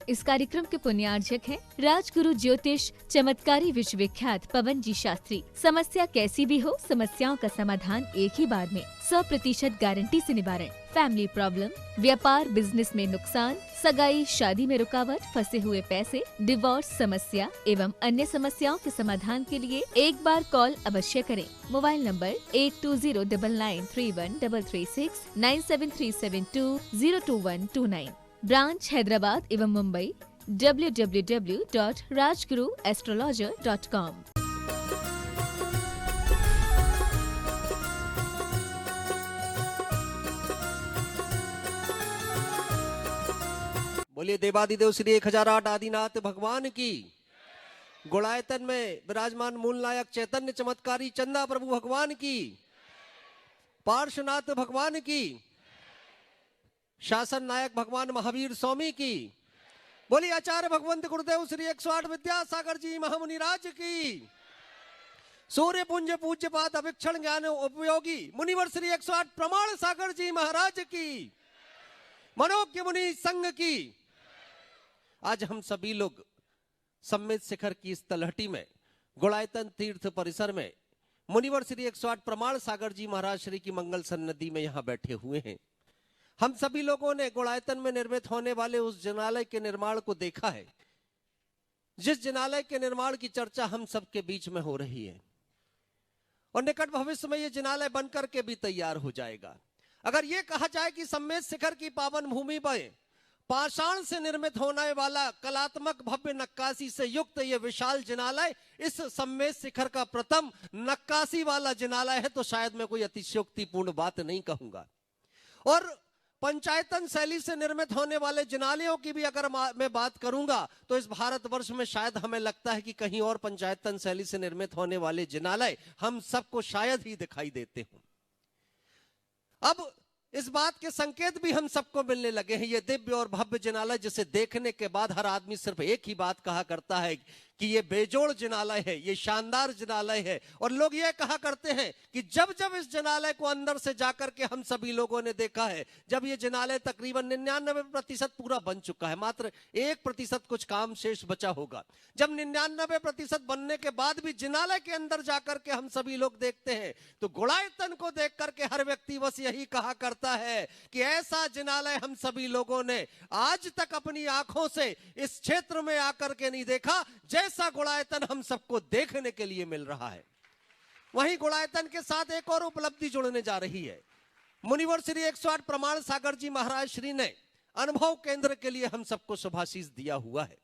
इस कार्यक्रम के पुण्यार्जक हैं राजगुरु ज्योतिष चमत्कारी विश्वविख्यात पवन जी शास्त्री। समस्या कैसी भी हो, समस्याओं का समाधान एक ही बार में, 100% गारंटी से निवारण। फैमिली प्रॉब्लम, व्यापार बिजनेस में नुकसान, सगाई शादी में रुकावट, फंसे हुए पैसे, डिवोर्स समस्या एवं अन्य समस्याओं के समाधान के लिए एक बार कॉल अवश्य करें। Mobile number 8209931336 9737202129। ब्रांच हैदराबाद एवं मुंबई www.rajguruastrologer.com। बोलिए देवादिदेव श्री 1008 आदिनाथ भगवान की। गुणायतन में विराजमान मूल नायक चैतन्य चमत्कारी चंदा प्रभु भगवान की, पार्श्वनाथ भगवान की, शासन नायक भगवान महावीर स्वामी की। बोलिए आचार्य भगवंत गुरुदेव श्री 108 विद्यासागर जी महामुनिराज की। सूर्य पुंज पूज्य पाद अभिक्षण ज्ञान उपयोगी मुनिवर श्री 108 प्रमाण सागर जी महाराज की, मनोज्ञ मुनि संघ की। आज हम सभी लोग सम्मेद शिखर की इस तलहटी में गुणायतन तीर्थ परिसर में मुनिवर श्री 108 प्रमाण सागर जी महाराज श्री की मंगल सन्निधि में यहाँ बैठे हुए हैं। हम सभी लोगों ने गुणायतन में निर्मित होने वाले उस जिनालय के निर्माण को देखा है, जिस जिनालय के निर्माण की चर्चा हम सबके बीच में हो रही है और निकट भविष्य में यह जिनालय बनकर के भी तैयार हो जाएगा। अगर यह कहा जाए कि सम्मेद शिखर की पावन भूमि पर पाषाण से निर्मित होने वाला कलात्मक भव्य नक्काशी से युक्त यह विशाल जिनालय इस सम्मेद शिखर का प्रथम नक्काशी वाला जिनालय है, तो शायद मैं कोई अतिशयोक्तिपूर्ण बात नहीं कहूंगा। और पंचायतन शैली से निर्मित होने वाले जिनालयों की भी अगर मैं बात करूंगा तो इस भारतवर्ष में शायद हमें लगता है कि कहीं और पंचायतन शैली से निर्मित होने वाले जिनालय हम सबको शायद ही दिखाई देते हों। अब इस बात के संकेत भी हम सबको मिलने लगे हैं। ये दिव्य और भव्य जिनालय जिसे देखने के बाद हर आदमी सिर्फ एक ही बात कहा करता है कि ये बेजोड़ जिनालय है, ये शानदार जिनालय है। और लोग ये कहा करते हैं कि जब जब इस जिनालय को अंदर से जाकर के हम सभी लोगों ने देखा है, जब ये जिनालय तकरीबन 99% पूरा बन चुका है, मात्र 1% कुछ काम शेष बचा होगा। जब 99% बनने के बाद भी जिनालय के अंदर जाकर के हम सभी लोग देखते हैं तो गुणायतन को देख करके हर व्यक्ति बस यही कहा करता है कि ऐसा जिनालय हम सभी लोगों ने आज तक अपनी आंखों से इस क्षेत्र में आकर के नहीं देखा, जैसा गुणायतन हम सबको देखने के लिए मिल रहा है। वहीं गुणायतन के साथ एक और उपलब्धि जुड़ने जा रही है। मुनिवर श्री 108 प्रमाण सागर जी महाराज श्री ने अनुभव केंद्र के लिए हम सबको शुभाशीष दिया हुआ है।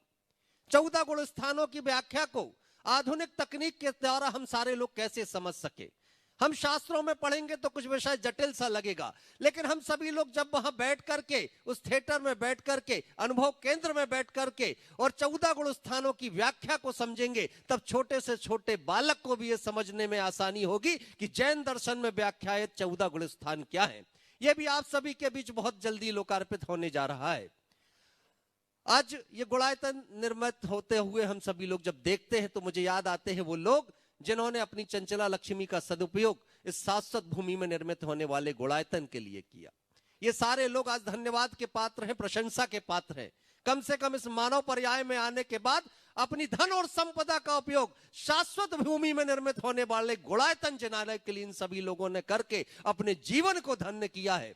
14 गुण स्थानों की व्याख्या को आधुनिक तकनीक के द्वारा हम सारे लोग कैसे समझ सके। हम शास्त्रों में पढ़ेंगे तो कुछ विषय जटिल सा लगेगा, लेकिन हम सभी लोग जब वहां बैठ करके उस थिएटर में बैठ करके अनुभव केंद्र में बैठ करके और 14 गुण स्थानों की व्याख्या को समझेंगे, तब छोटे से छोटे बालक को भी यह समझने में आसानी होगी कि जैन दर्शन में व्याख्यात 14 गुण स्थान क्या है। यह भी आप सभी के बीच बहुत जल्दी लोकार्पित होने जा रहा है। आज ये गुणायतन निर्मित होते हुए हम सभी लोग जब देखते हैं तो मुझे याद आते हैं वो लोग जिन्होंने अपनी चंचला लक्ष्मी का सदुपयोग इस शाश्वत भूमि में निर्मित होने वाले गुणायतन के लिए किया। ये सारे लोग आज धन्यवाद के पात्र हैं, प्रशंसा के पात्र हैं। कम से कम इस मानव पर्याय में आने के बाद अपनी धन और संपदा का उपयोग शाश्वत भूमि में निर्मित होने वाले गुणायतन जिनालय के लिए इन सभी लोगों ने करके अपने जीवन को धन्य किया है।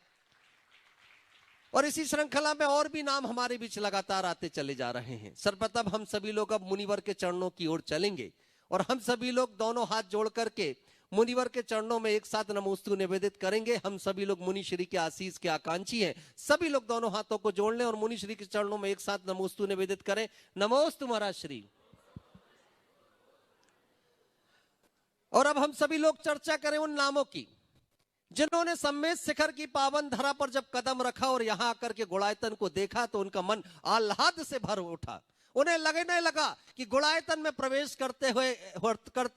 और इसी श्रृंखला में और भी नाम हमारे बीच लगातार आते चले जा रहे हैं। सर्वप्रथम हम सभी लोग अब मुनिवर के चरणों की ओर चलेंगे और हम सभी लोग दोनों हाथ जोड़ करके मुनिवर के चरणों में एक साथ नमोस्तु निवेदित करेंगे। हम सभी लोग मुनि श्री के आशीष के आकांक्षी हैं। सभी लोग दोनों हाथों को जोड़ लें और मुनि श्री के चरणों में एक साथ नमोस्तु निवेदित करें। नमोस्तु महाराज श्री। और अब हम सभी लोग चर्चा करें उन नामों की जिन्होंने सम्मेद शिखर की पावन धरा पर जब कदम रखा और यहां आकर के गुणायतन को देखा तो उनका मन आह्लाद से भर उठा। उन्हें लगने लगा कि गुणायतन में प्रवेश करते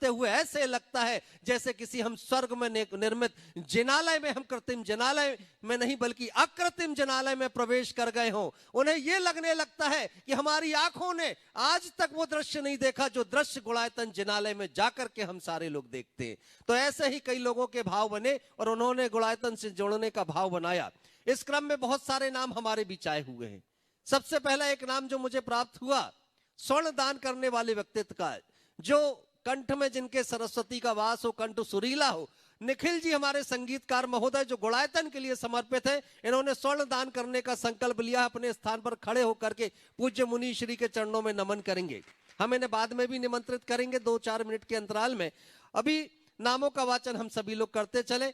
हुए ऐसे लगता है जैसे किसी हम स्वर्ग में निर्मित जिनालय में, हम कृत्रिम जिनालय में नहीं बल्कि अकृत्रिम जिनालय में प्रवेश कर गए हों। उन्हें यह लगने लगता है कि हमारी आंखों ने आज तक वो दृश्य नहीं देखा जो दृश्य गुणायतन जिनालय में जाकर के हम सारे लोग देखते हैं। तो ऐसे ही कई लोगों के भाव बने और उन्होंने गुणायतन से जोड़ने का भाव बनाया। इस क्रम में बहुत सारे नाम हमारे बीच आए हुए हैं। सबसे पहला एक नाम जो मुझे प्राप्त हुआ स्वर्ण दान करने वाले व्यक्तित्व का है, जो कंठ में जिनके सरस्वती का वास हो, कंठ सुरीला हो। निखिल जी हमारे संगीतकार महोदय जो गुड़ायतन के लिए समर्पित है, इन्होंने स्वर्ण दान करने का संकल्प लिया। अपने स्थान पर खड़े होकर के पूज्य मुनि श्री के चरणों में नमन करेंगे। हम इन्हें बाद में भी निमंत्रित करेंगे 2-4 मिनट के अंतराल में। अभी नामों का वाचन हम सभी लोग करते चले।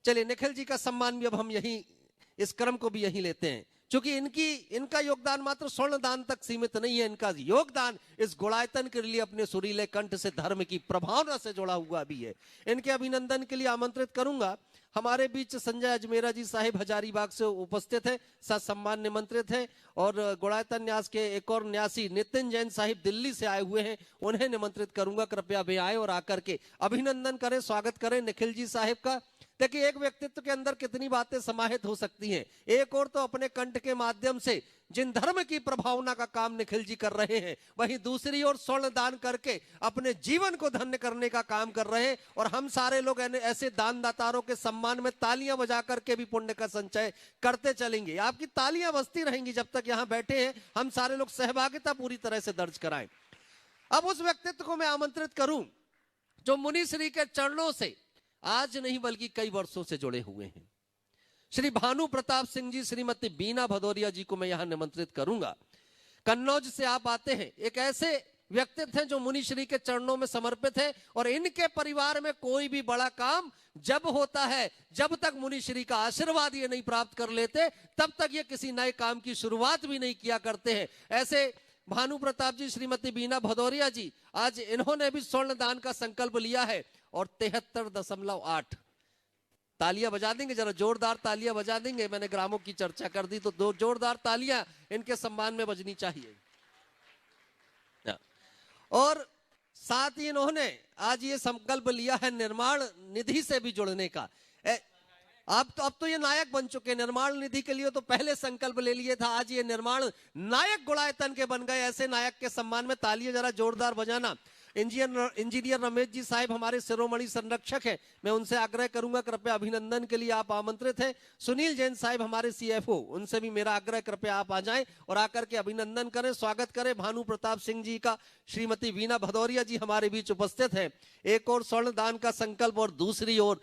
चलिए निखिल जी का सम्मान भी अब हम यही, इस क्रम को भी यही लेते हैं, क्योंकि इनका योगदान मात्र स्वर्ण दान तक सीमित नहीं है। इनका योगदान इस गुड़ायतन के लिए अपने सुरीले कंठ से धर्म की प्रभावना से जुड़ा हुआ भी है। इनके अभिनंदन के लिए आमंत्रित करूंगा। हमारे बीच संजय अजमेरा जी साहिब हजारीबाग से उपस्थित है, सम्मान निमंत्रित है। और गुड़ायतन न्यास के एक और न्यासी नितिन जैन साहिब दिल्ली से आए हुए हैं, उन्हें निमंत्रित करूंगा। कृपया वे आए और आकर के अभिनंदन करें, स्वागत करें निखिल जी साहिब का। देखिए एक व्यक्तित्व के अंदर कितनी बातें समाहित हो सकती हैं। एक और तो अपने कंठ के माध्यम से जिन धर्म की प्रभावना का काम निखिल जी कर रहे हैं, वहीं दूसरी ओर स्वर्ण दान करके अपने जीवन को धन्य करने का काम कर रहे हैं। और हम सारे लोग ऐसे दान दातारों के सम्मान में तालियां बजा करके भी पुण्य का संचय करते चलेंगे। आपकी तालियां बजती रहेंगी जब तक यहां बैठे हैं। हम सारे लोग सहभागिता पूरी तरह से दर्ज कराएं। अब उस व्यक्तित्व को मैं आमंत्रित करूं जो मुनि श्री के चरणों से आज नहीं बल्कि कई वर्षों से जुड़े हुए हैं। श्री भानु प्रताप सिंह जी, श्रीमती बीना भदौरिया जी को मैं यहां निमंत्रित करूंगा। कन्नौज से आप आते हैं, एक ऐसे व्यक्तित्व हैं जो मुनि श्री के चरणों में समर्पित है। और इनके परिवार में कोई भी बड़ा काम जब होता है, जब तक मुनि श्री का आशीर्वाद ये नहीं प्राप्त कर लेते, तब तक ये किसी नए काम की शुरुआत भी नहीं किया करते हैं। ऐसे भानु प्रताप जी, श्रीमती बीना भदौरिया जी, आज इन्होंने भी स्वर्ण दान का संकल्प लिया है। और 73.8 तालियां बजा देंगे, जरा जोरदार तालियां बजा देंगे। मैंने ग्रामों की चर्चा कर दी तो 2 जोरदार तालियां इनके सम्मान में बजनी चाहिए। और साथ ही इन्होंने आज ये संकल्प लिया है निर्माण निधि से भी जुड़ने का। अब तो ये नायक बन चुके। निर्माण निधि के लिए तो पहले संकल्प ले लिए था, आज ये निर्माण नायक गुड़ायतन के बन गए। ऐसे नायक के सम्मान में तालियां जरा जोरदार बजाना। इंजीनियर रमेश जी साहिब हमारे शिरोमणि संरक्षक हैं, मैं उनसे आग्रह करूंगा कृपया अभिनंदन के लिए आप आमंत्रित हैं। सुनील जैन साहिब हमारे CFO, उनसे भी मेरा आग्रह कृपया आप आ जाएं और आकर के अभिनंदन करें, स्वागत करें भानु प्रताप सिंह जी का। श्रीमती बीना भदौरिया जी हमारे बीच उपस्थित है। एक और स्वर्ण दान का संकल्प और दूसरी ओर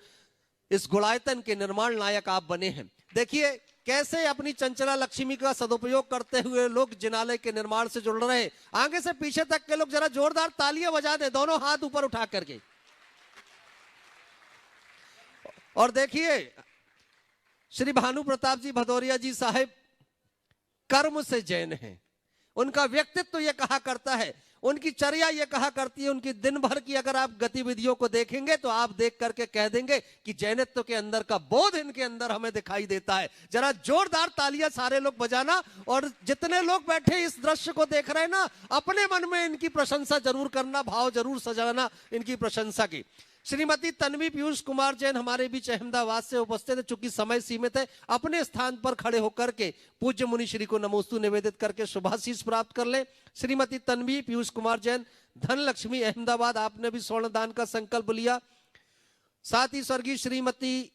इस गुड़ायतन के निर्माण नायक आप बने हैं। देखिए कैसे अपनी चंचला लक्ष्मी का सदुपयोग करते हुए लोग जिनालय के निर्माण से जुड़ रहे हैं। आगे से पीछे तक के लोग जरा जोरदार तालियां बजा दें, दोनों हाथ ऊपर उठा करके। और देखिए श्री भानु प्रताप जी भदौरिया जी साहिब कर्म से जैन हैं। उनका व्यक्तित्व ये कहा करता है, उनकी चर्या ये कहा करती है, उनकी दिन भर की अगर आप गतिविधियों को देखेंगे तो आप देख करके कह देंगे कि जैनत्व के अंदर का बोध इनके अंदर हमें दिखाई देता है। जरा जोरदार तालियां सारे लोग बजाना। और जितने लोग बैठे इस दृश्य को देख रहे हैं ना, अपने मन में इनकी प्रशंसा जरूर करना, भाव जरूर सजाना इनकी प्रशंसा की। श्रीमती तन्वी पीयूष कुमार जैन हमारे बीच अहमदाबाद से उपस्थित है। चूंकि समय सीमित है, अपने स्थान पर खड़े होकर के पूज्य मुनि श्री को नमोस्तु निवेदित करके शुभाशीष प्राप्त कर ले। श्रीमती तन्वी पीयूष कुमार जैन, धनलक्ष्मी अहमदाबाद, आपने भी स्वर्ण दान का संकल्प लिया। साथ ही स्वर्गीय श्रीमती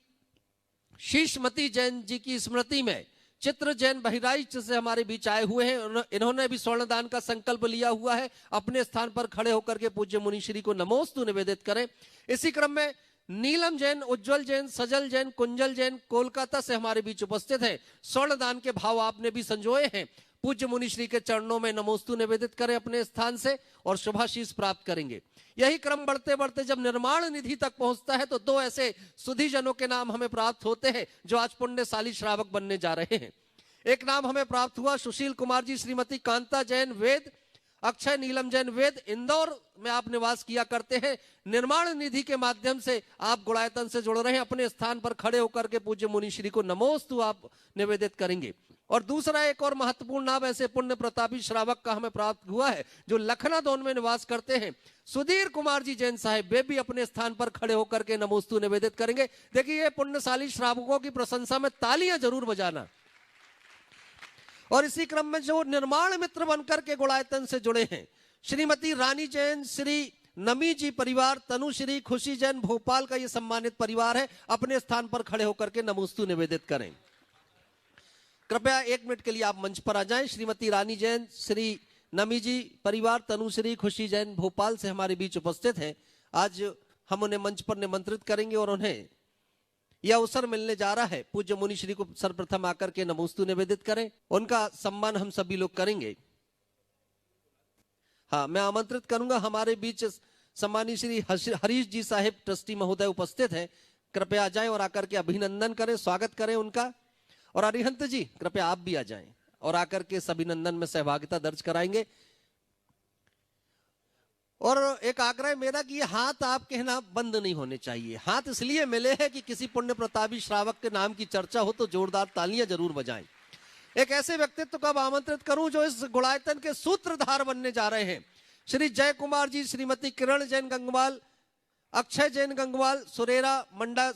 शीशमती जैन जी की स्मृति में चित्र जैन बहराइच से हमारे बीच आए हुए हैं, इन्होंने भी स्वर्ण दान का संकल्प लिया हुआ है। अपने स्थान पर खड़े होकर के पूज्य मुनि श्री को नमोस्तु निवेदित करें। इसी क्रम में नीलम जैन, उज्जवल जैन, सजल जैन, कुंजल जैन कोलकाता से हमारे बीच उपस्थित है। स्वर्ण दान के भाव आपने भी संजोए हैं। पूज्य मुनि श्री के चरणों में नमोस्तु निवेदित करें अपने स्थान से और शुभाशीष प्राप्त करेंगे। यही क्रम बढ़ते बढ़ते जब निर्माण निधि तक पहुंचता है तो 2 ऐसे सुधीजनों के नाम हमें प्राप्त होते हैं जो आज पुण्यशाली श्रावक बनने जा रहे हैं। एक नाम हमें प्राप्त हुआ सुशील कुमार जी, श्रीमती कांता जैन वेद, अक्षय नीलम जैन वेद, इंदौर में आप निवास किया करते हैं। निर्माण निधि के माध्यम से आप गुड़ायतन से जुड़ रहे हैं। अपने स्थान पर खड़े होकर के पूज्य मुनि श्री को नमोस्तु आप निवेदित करेंगे। और दूसरा एक और महत्वपूर्ण नाम ऐसे पुण्य प्रतापी श्रावक का हमें प्राप्त हुआ है जो लखनादौन में निवास करते हैं, सुधीर कुमार जी जैन साहिब। वे भी अपने स्थान पर खड़े होकर के नमोस्तु निवेदित करेंगे। देखिए ये पुण्यशाली श्रावकों की प्रशंसा में तालियां जरूर बजाना। और इसी क्रम में जो निर्माण मित्र बनकर के गुड़ायतन से जुड़े हैं, श्रीमती रानी जैन, श्री नमी जी परिवार, तनुश्री खुशी जैन, भोपाल का ये सम्मानित परिवार है। अपने स्थान पर खड़े होकर के नमोस्तु निवेदित करें। कृपया 1 मिनट के लिए आप मंच पर आ जाएं। श्रीमती रानी जैन, श्री नमी जी परिवार, तनुश्री, खुशी जैन भोपाल से हमारे बीच उपस्थित हैं। आज हम उन्हें मंच पर निमंत्रित करेंगे और उन्हें यह अवसर मिलने जा रहा है। पूज्य मुनि श्री को सर्वप्रथम आकर के नमोस्तु निवेदित करें, उनका सम्मान हम सभी लोग करेंगे। हाँ, मैं आमंत्रित करूंगा, हमारे बीच सम्मानीय श्री हरीश जी साहिब ट्रस्टी महोदय उपस्थित हैं। कृपया आ जाएं और आकर के अभिनंदन करें, स्वागत करें उनका। और अरिहंत जी कृपया आप भी आ जाएं और आकर के इस अभिनंदन में सहभागिता दर्ज कराएंगे। और एक आग्रह मेरा कि ये हाथ आपके ना बंद नहीं होने चाहिए। हाथ इसलिए मिले हैं कि किसी पुण्य प्रतापी श्रावक के नाम की चर्चा हो तो जोरदार तालियां जरूर बजाएं। एक ऐसे व्यक्तित्व को आमंत्रित करूं जो इस गुणायतन के सूत्रधार बनने जा रहे हैं। श्री जय कुमार जी, श्रीमती किरण जैन गंगवाल, अक्षय जैन गंगवाल, सुरेरा मंडा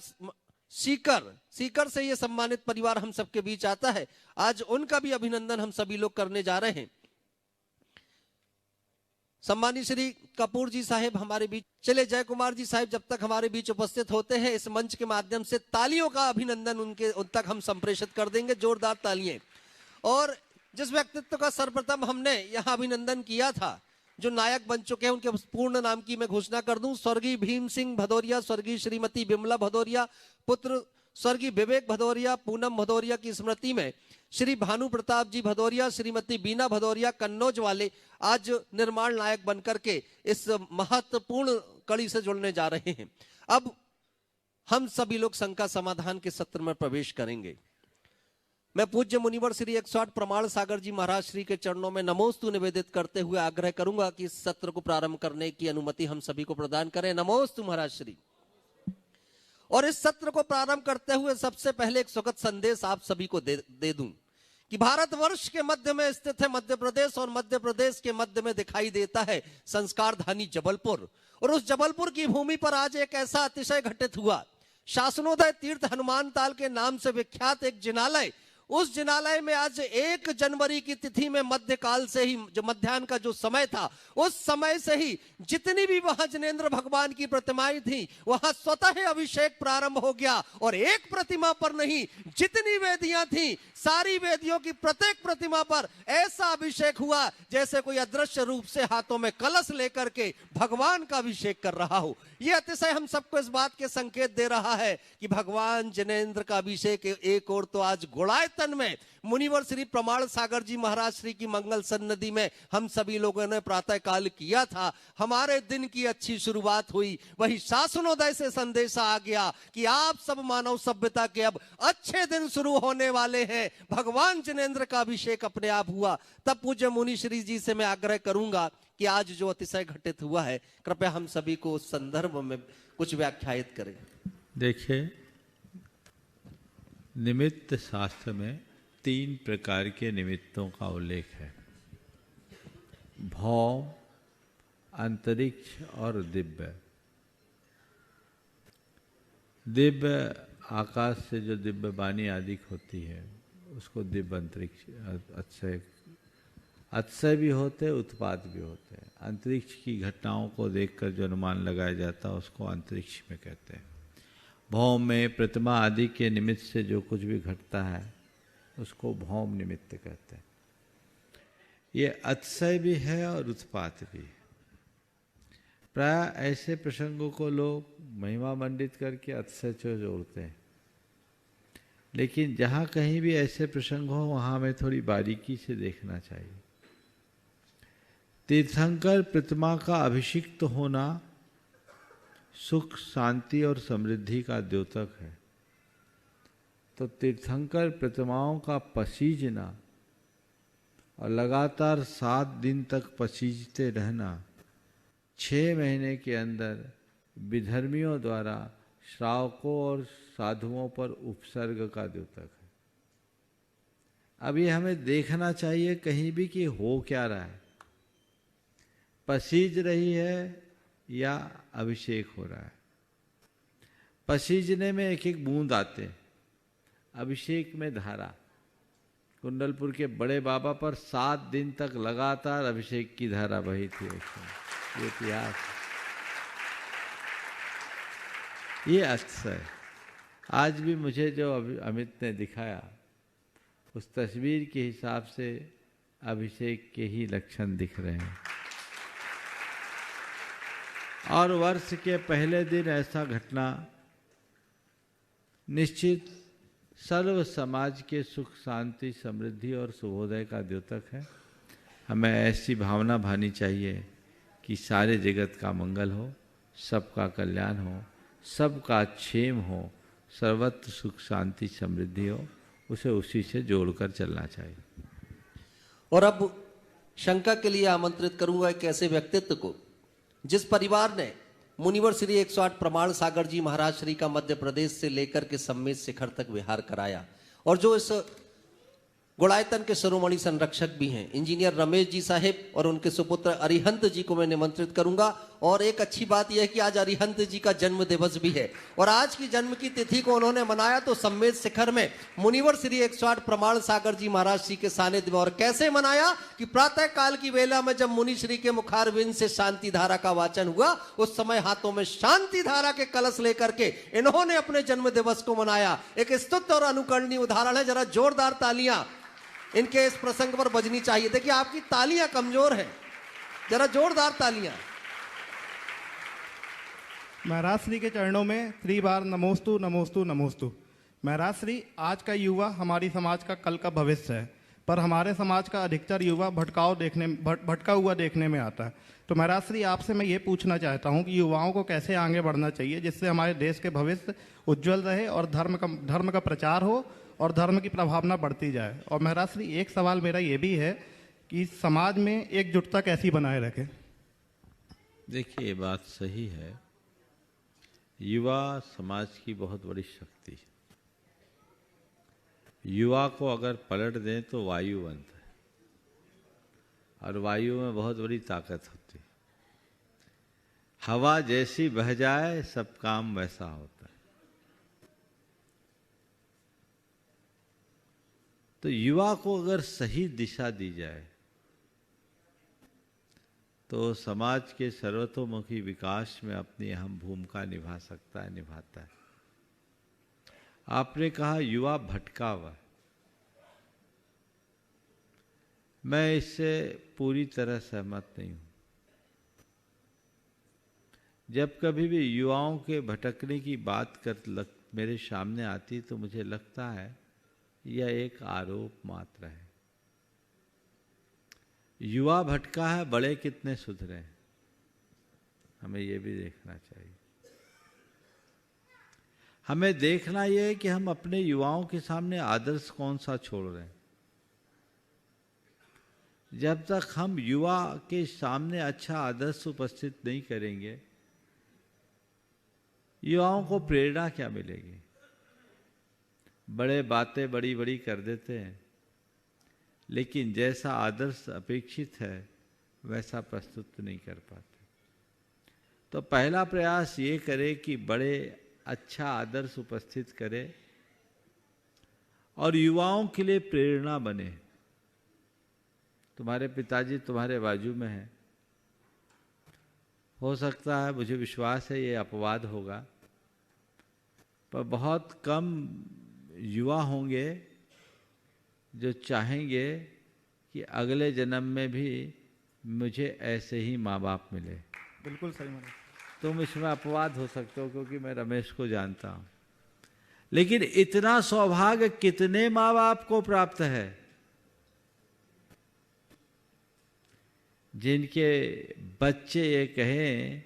सीकर से ये सम्मानित परिवार हम सबके बीच आता है। आज उनका भी अभिनंदन हम सभी लोग करने जा रहे हैं। सम्मानित श्री कपूर जी साहेब हमारे बीच, चले जय कुमार जी साहेब जब तक हमारे बीच उपस्थित होते हैं, इस मंच के माध्यम से तालियों का अभिनंदन उन तक हम संप्रेषित कर देंगे, जोरदार तालियां। और जिस व्यक्तित्व का सर्वप्रथम हमने यहां अभिनंदन किया था, जो नायक बन चुके हैं, उनके पूर्ण नाम की मैं घोषणा कर दूं। स्वर्गीय भीम सिंह भदौरिया, स्वर्गीय श्रीमती बिमला भदौरिया, पुत्र स्वर्गीय विवेक भदौरिया, पूनम भदौरिया की स्मृति में श्री भानु प्रताप जी भदौरिया, श्रीमती बीना भदौरिया कन्नौज वाले आज निर्माण नायक बनकर के इस महत्वपूर्ण कड़ी से जुड़ने जा रहे हैं। अब हम सभी लोग शंका समाधान के सत्र में प्रवेश करेंगे। मैं पूज्य मुनिवर श्री 108 प्रमाण सागर जी महाराज श्री के चरणों में नमोस्तु निवेदित करते हुए आग्रह करूंगा कि इस सत्र को प्रारंभ करने की अनुमति हम सभी को प्रदान करें। नमोस्तु महाराज श्री। और इस सत्र को प्रारंभ करते हुए सबसे पहले एक सुखद संदेश आप सभी को दे दूं कि भारतवर्ष के मध्य में स्थित है मध्य प्रदेश, और मध्य प्रदेश के मध्य में दिखाई देता है संस्कार धानी जबलपुर। और उस जबलपुर की भूमि पर आज एक ऐसा अतिशय घटित हुआ। शासनोदय तीर्थ हनुमान ताल के नाम से विख्यात एक जिनालय, उस जिनालय में आज 1 जनवरी की तिथि में मध्यकाल से ही, जो मध्याह्न का जो समय था, उस समय से ही जितनी भी वहां जिनेंद्र भगवान की प्रतिमाएं थी, वहां स्वतः अभिषेक प्रारंभ हो गया। और एक प्रतिमा पर नहीं, जितनी वेदियां थी, सारी वेदियों की प्रत्येक प्रतिमा पर ऐसा अभिषेक हुआ जैसे कोई अदृश्य रूप से हाथों में कलश लेकर के भगवान का अभिषेक कर रहा हो। यह अतिशय हम सबको इस बात के संकेत दे रहा है कि भगवान जिनेंद्र का अभिषेक एक और तो आज गुणायतन में मुनिवर श्री प्रमाण सागर जी महाराज श्री की मंगल सन्निधि में हम सभी लोगों ने प्रातः काल किया था। हमारे दिन की अच्छी शुरुआत हुई। वही शासनोदय से संदेशा आ गया कि आप सब मानव सभ्यता के अब अच्छे दिन शुरू होने वाले हैं। भगवान जिनेंद्र का अभिषेक अपने आप हुआ। तब पूज्य मुनि श्री जी से मैं आग्रह करूंगा कि आज जो अतिशय घटित हुआ है, कृपया हम सभी को उस संदर्भ में कुछ व्याख्यायित करें। देखिए, निमित्त शास्त्र में 3 प्रकार के निमित्तों का उल्लेख है: भौम, अंतरिक्ष और दिव्य। दिव्य आकाश से जो दिव्य वाणी आदि होती है उसको दिव्य अंतरिक्ष, अतिशय भी होते, उत्पाद भी होते हैं। अंतरिक्ष की घटनाओं को देखकर जो अनुमान लगाया जाता है उसको अंतरिक्ष में कहते हैं। भौम में प्रतिमा आदि के निमित्त से जो कुछ भी घटता है उसको भौम निमित्त कहते हैं। ये अतिशय भी है और उत्पात भी है। प्राय ऐसे प्रसंगों को लोग महिमा मंडित करके अतिशय से जोड़ते हैं, लेकिन जहाँ कहीं भी ऐसे प्रसंग हो वहाँ हमें थोड़ी बारीकी से देखना चाहिए। तीर्थंकर प्रतिमा का अभिषिक्त होना सुख, शांति और समृद्धि का द्योतक है। तो तीर्थंकर प्रतिमाओं का पसीजना और लगातार 7 दिन तक पसीजते रहना 6 महीने के अंदर विधर्मियों द्वारा श्रावकों और साधुओं पर उपसर्ग का द्योतक है। अब ये हमें देखना चाहिए कहीं भी कि हो क्या रहा है, पसीज रही है या अभिषेक हो रहा है। पसीजने में एक एक बूंद आते हैं, अभिषेक में धारा। कुंडलपुर के बड़े बाबा पर 7 दिन तक लगातार अभिषेक की धारा बही थी। ये इतिहास, ये अतिशय। आज भी मुझे जो अमित ने दिखाया उस तस्वीर के हिसाब से अभिषेक के ही लक्षण दिख रहे हैं। और वर्ष के पहले दिन ऐसा घटना निश्चित सर्व समाज के सुख शांति समृद्धि और शुभोदय का द्योतक है। हमें ऐसी भावना भानी चाहिए कि सारे जगत का मंगल हो, सबका कल्याण हो, सबका क्षेम हो, सर्वत्र सुख शांति समृद्धि हो, उसे उसी से जोड़कर चलना चाहिए। और अब शंका के लिए आमंत्रित करूंगा एक ऐसे व्यक्तित्व को जिस परिवार ने मुनिवर श्री 108 प्रमाण सागर जी महाराज श्री का मध्य प्रदेश से लेकर के सम्मेद शिखर तक विहार कराया, और जो इस गुणायतन के शिरोमणि संरक्षक भी हैं, इंजीनियर रमेश जी साहिब और उनके सुपुत्र अरिहंत जी को मैं निमंत्रित करूंगा। और एक अच्छी बात यह है कि आज अरिहंत जी का जन्म दिवस भी है, और आज की जन्म की तिथि को उन्होंने मनाया तो सम्मेद शिखर में मुनिवर श्री 108 प्रमाण सागर जी महाराज श्री के सानिध्य में। और कैसे मनाया कि प्रातः काल की वेला में जब मुनि श्री के मुखारविंद से शांति धारा का वाचन हुआ, उस समय हाथों में शांति धारा के कलश लेकर के इन्होंने अपने जन्म दिवस को मनाया। एक स्तुत्य और अनुकरणीय उदाहरण है। जरा जोरदार तालियां इनके इस प्रसंग पर बजनी चाहिए। देखिए आपकी तालियां कमजोर हैं, जरा जोरदार तालियां। महाराज श्री के चरणों में त्रिबार नमोस्तु नमोस्तु नमोस्तु। महाराज श्री, आज का युवा हमारी समाज का कल का भविष्य है, पर हमारे समाज का अधिकतर युवा भटका हुआ देखने में आता है। तो महाराज श्री, आपसे मैं ये पूछना चाहता हूँ कि युवाओं को कैसे आगे बढ़ना चाहिए जिससे हमारे देश के भविष्य उज्जवल रहे और धर्म का प्रचार हो और धर्म की प्रभावना बढ़ती जाए। और महाराज श्री, एक सवाल मेरा ये भी है कि समाज में एकजुटता कैसी बनाए रखें। देखिए, ये बात सही है। युवा समाज की बहुत बड़ी शक्ति है। युवा को अगर पलट दें तो वायु बनता है, और वायु में बहुत बड़ी ताकत होती है। हवा जैसी बह जाए सब काम वैसा होता है। तो युवा को अगर सही दिशा दी जाए तो समाज के सर्वतोमुखी विकास में अपनी अहम भूमिका निभा सकता है, निभाता है। आपने कहा युवा भटका हुआ, मैं इससे पूरी तरह सहमत नहीं हूं। जब कभी भी युवाओं के भटकने की बात मेरे सामने आती तो मुझे लगता है यह एक आरोप मात्र है। युवा भटका है, बड़े कितने सुधरे हैं, हमें यह भी देखना चाहिए। हमें देखना यह है कि हम अपने युवाओं के सामने आदर्श कौन सा छोड़ रहे हैं। जब तक हम युवा के सामने अच्छा आदर्श उपस्थित नहीं करेंगे, युवाओं को प्रेरणा क्या मिलेगी। बड़े बातें बड़ी बड़ी कर देते हैं, लेकिन जैसा आदर्श अपेक्षित है वैसा प्रस्तुत नहीं कर पाते। तो पहला प्रयास ये करे कि बड़े अच्छा आदर्श उपस्थित करे और युवाओं के लिए प्रेरणा बने। तुम्हारे पिताजी तुम्हारे बाजू में हैं, हो सकता है, मुझे विश्वास है ये अपवाद होगा, पर बहुत कम युवा होंगे जो चाहेंगे कि अगले जन्म में भी मुझे ऐसे ही माँ बाप मिले। बिल्कुल सही महाराज। तुम इसमें अपवाद हो सकते हो क्योंकि मैं रमेश को जानता हूं, लेकिन इतना सौभाग्य कितने माँ बाप को प्राप्त है जिनके बच्चे ये कहें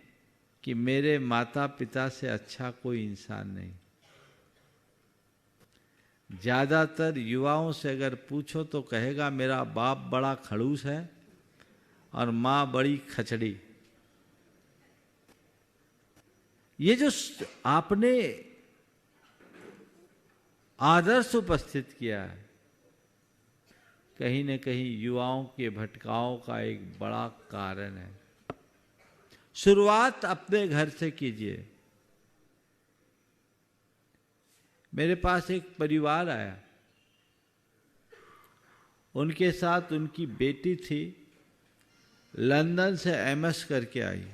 कि मेरे माता पिता से अच्छा कोई इंसान नहीं। ज्यादातर युवाओं से अगर पूछो तो कहेगा मेरा बाप बड़ा खड़ूस है और माँ बड़ी खचड़ी। ये जो आपने आदर्श उपस्थित किया है, कहीं न कहीं युवाओं के भटकाव का एक बड़ा कारण है। शुरुआत अपने घर से कीजिए। मेरे पास एक परिवार आया, उनके साथ उनकी बेटी थी, लंदन से एमएस करके आई।